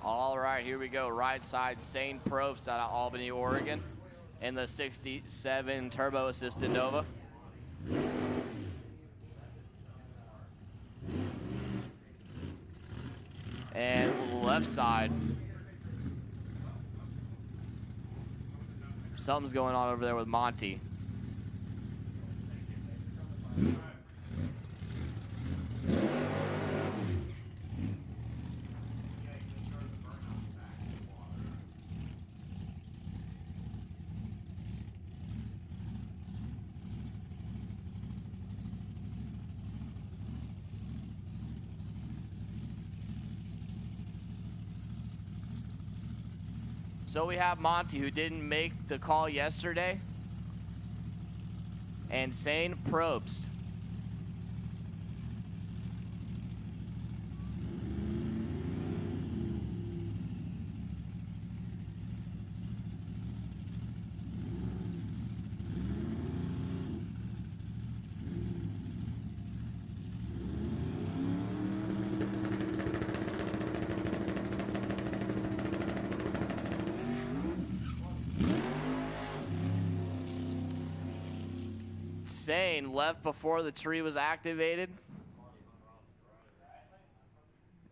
All right, here we go. Right side, Sane Probst out of Albany, Oregon, in the 67 Turbo Assisted Nova. And left side, something's going on over there with Monty. So we have Monty, who didn't make the call yesterday, and Sane Probst. Sane left before the tree was activated.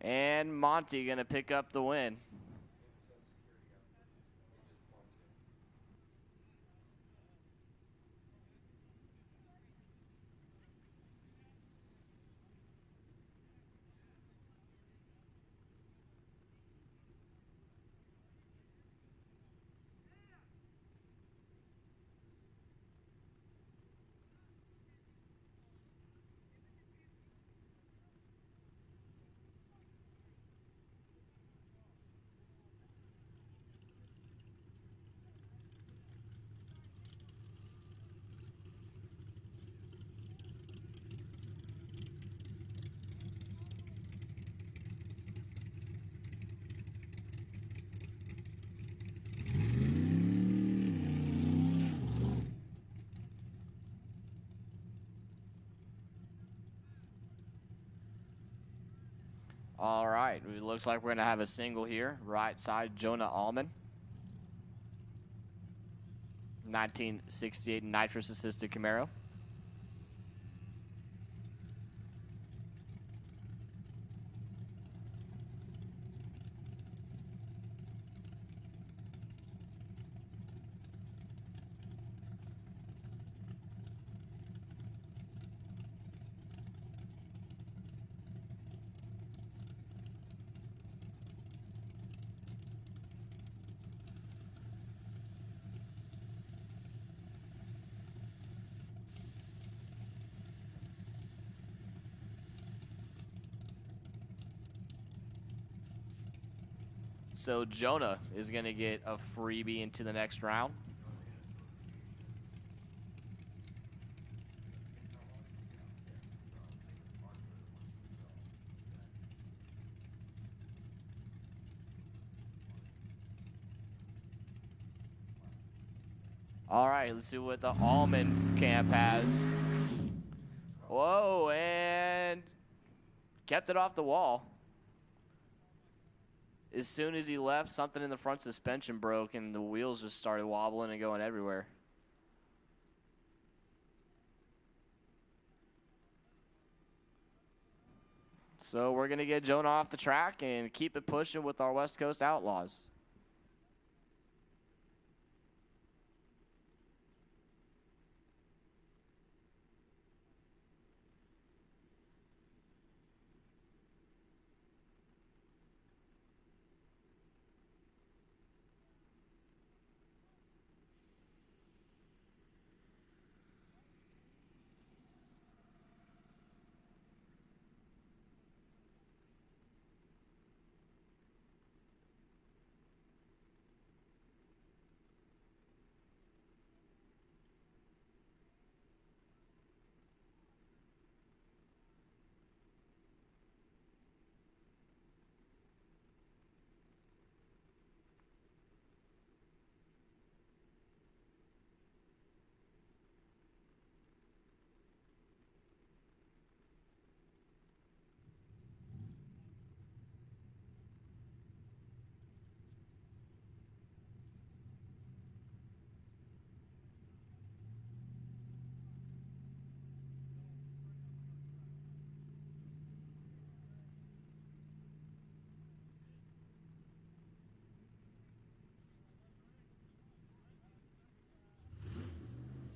And Monty gonna pick up the win. All right, it looks like we're gonna have a single here. Right side, Jonah Allman. 1968 nitrous assisted Camaro. So Jonah is going to get a freebie into the next round. All right, let's see what the almond camp has. Whoa, and kept it off the wall. As soon as he left, something in the front suspension broke, and the wheels just started wobbling and going everywhere. So we're going to get Jonah off the track and keep it pushing with our West Coast Outlaws.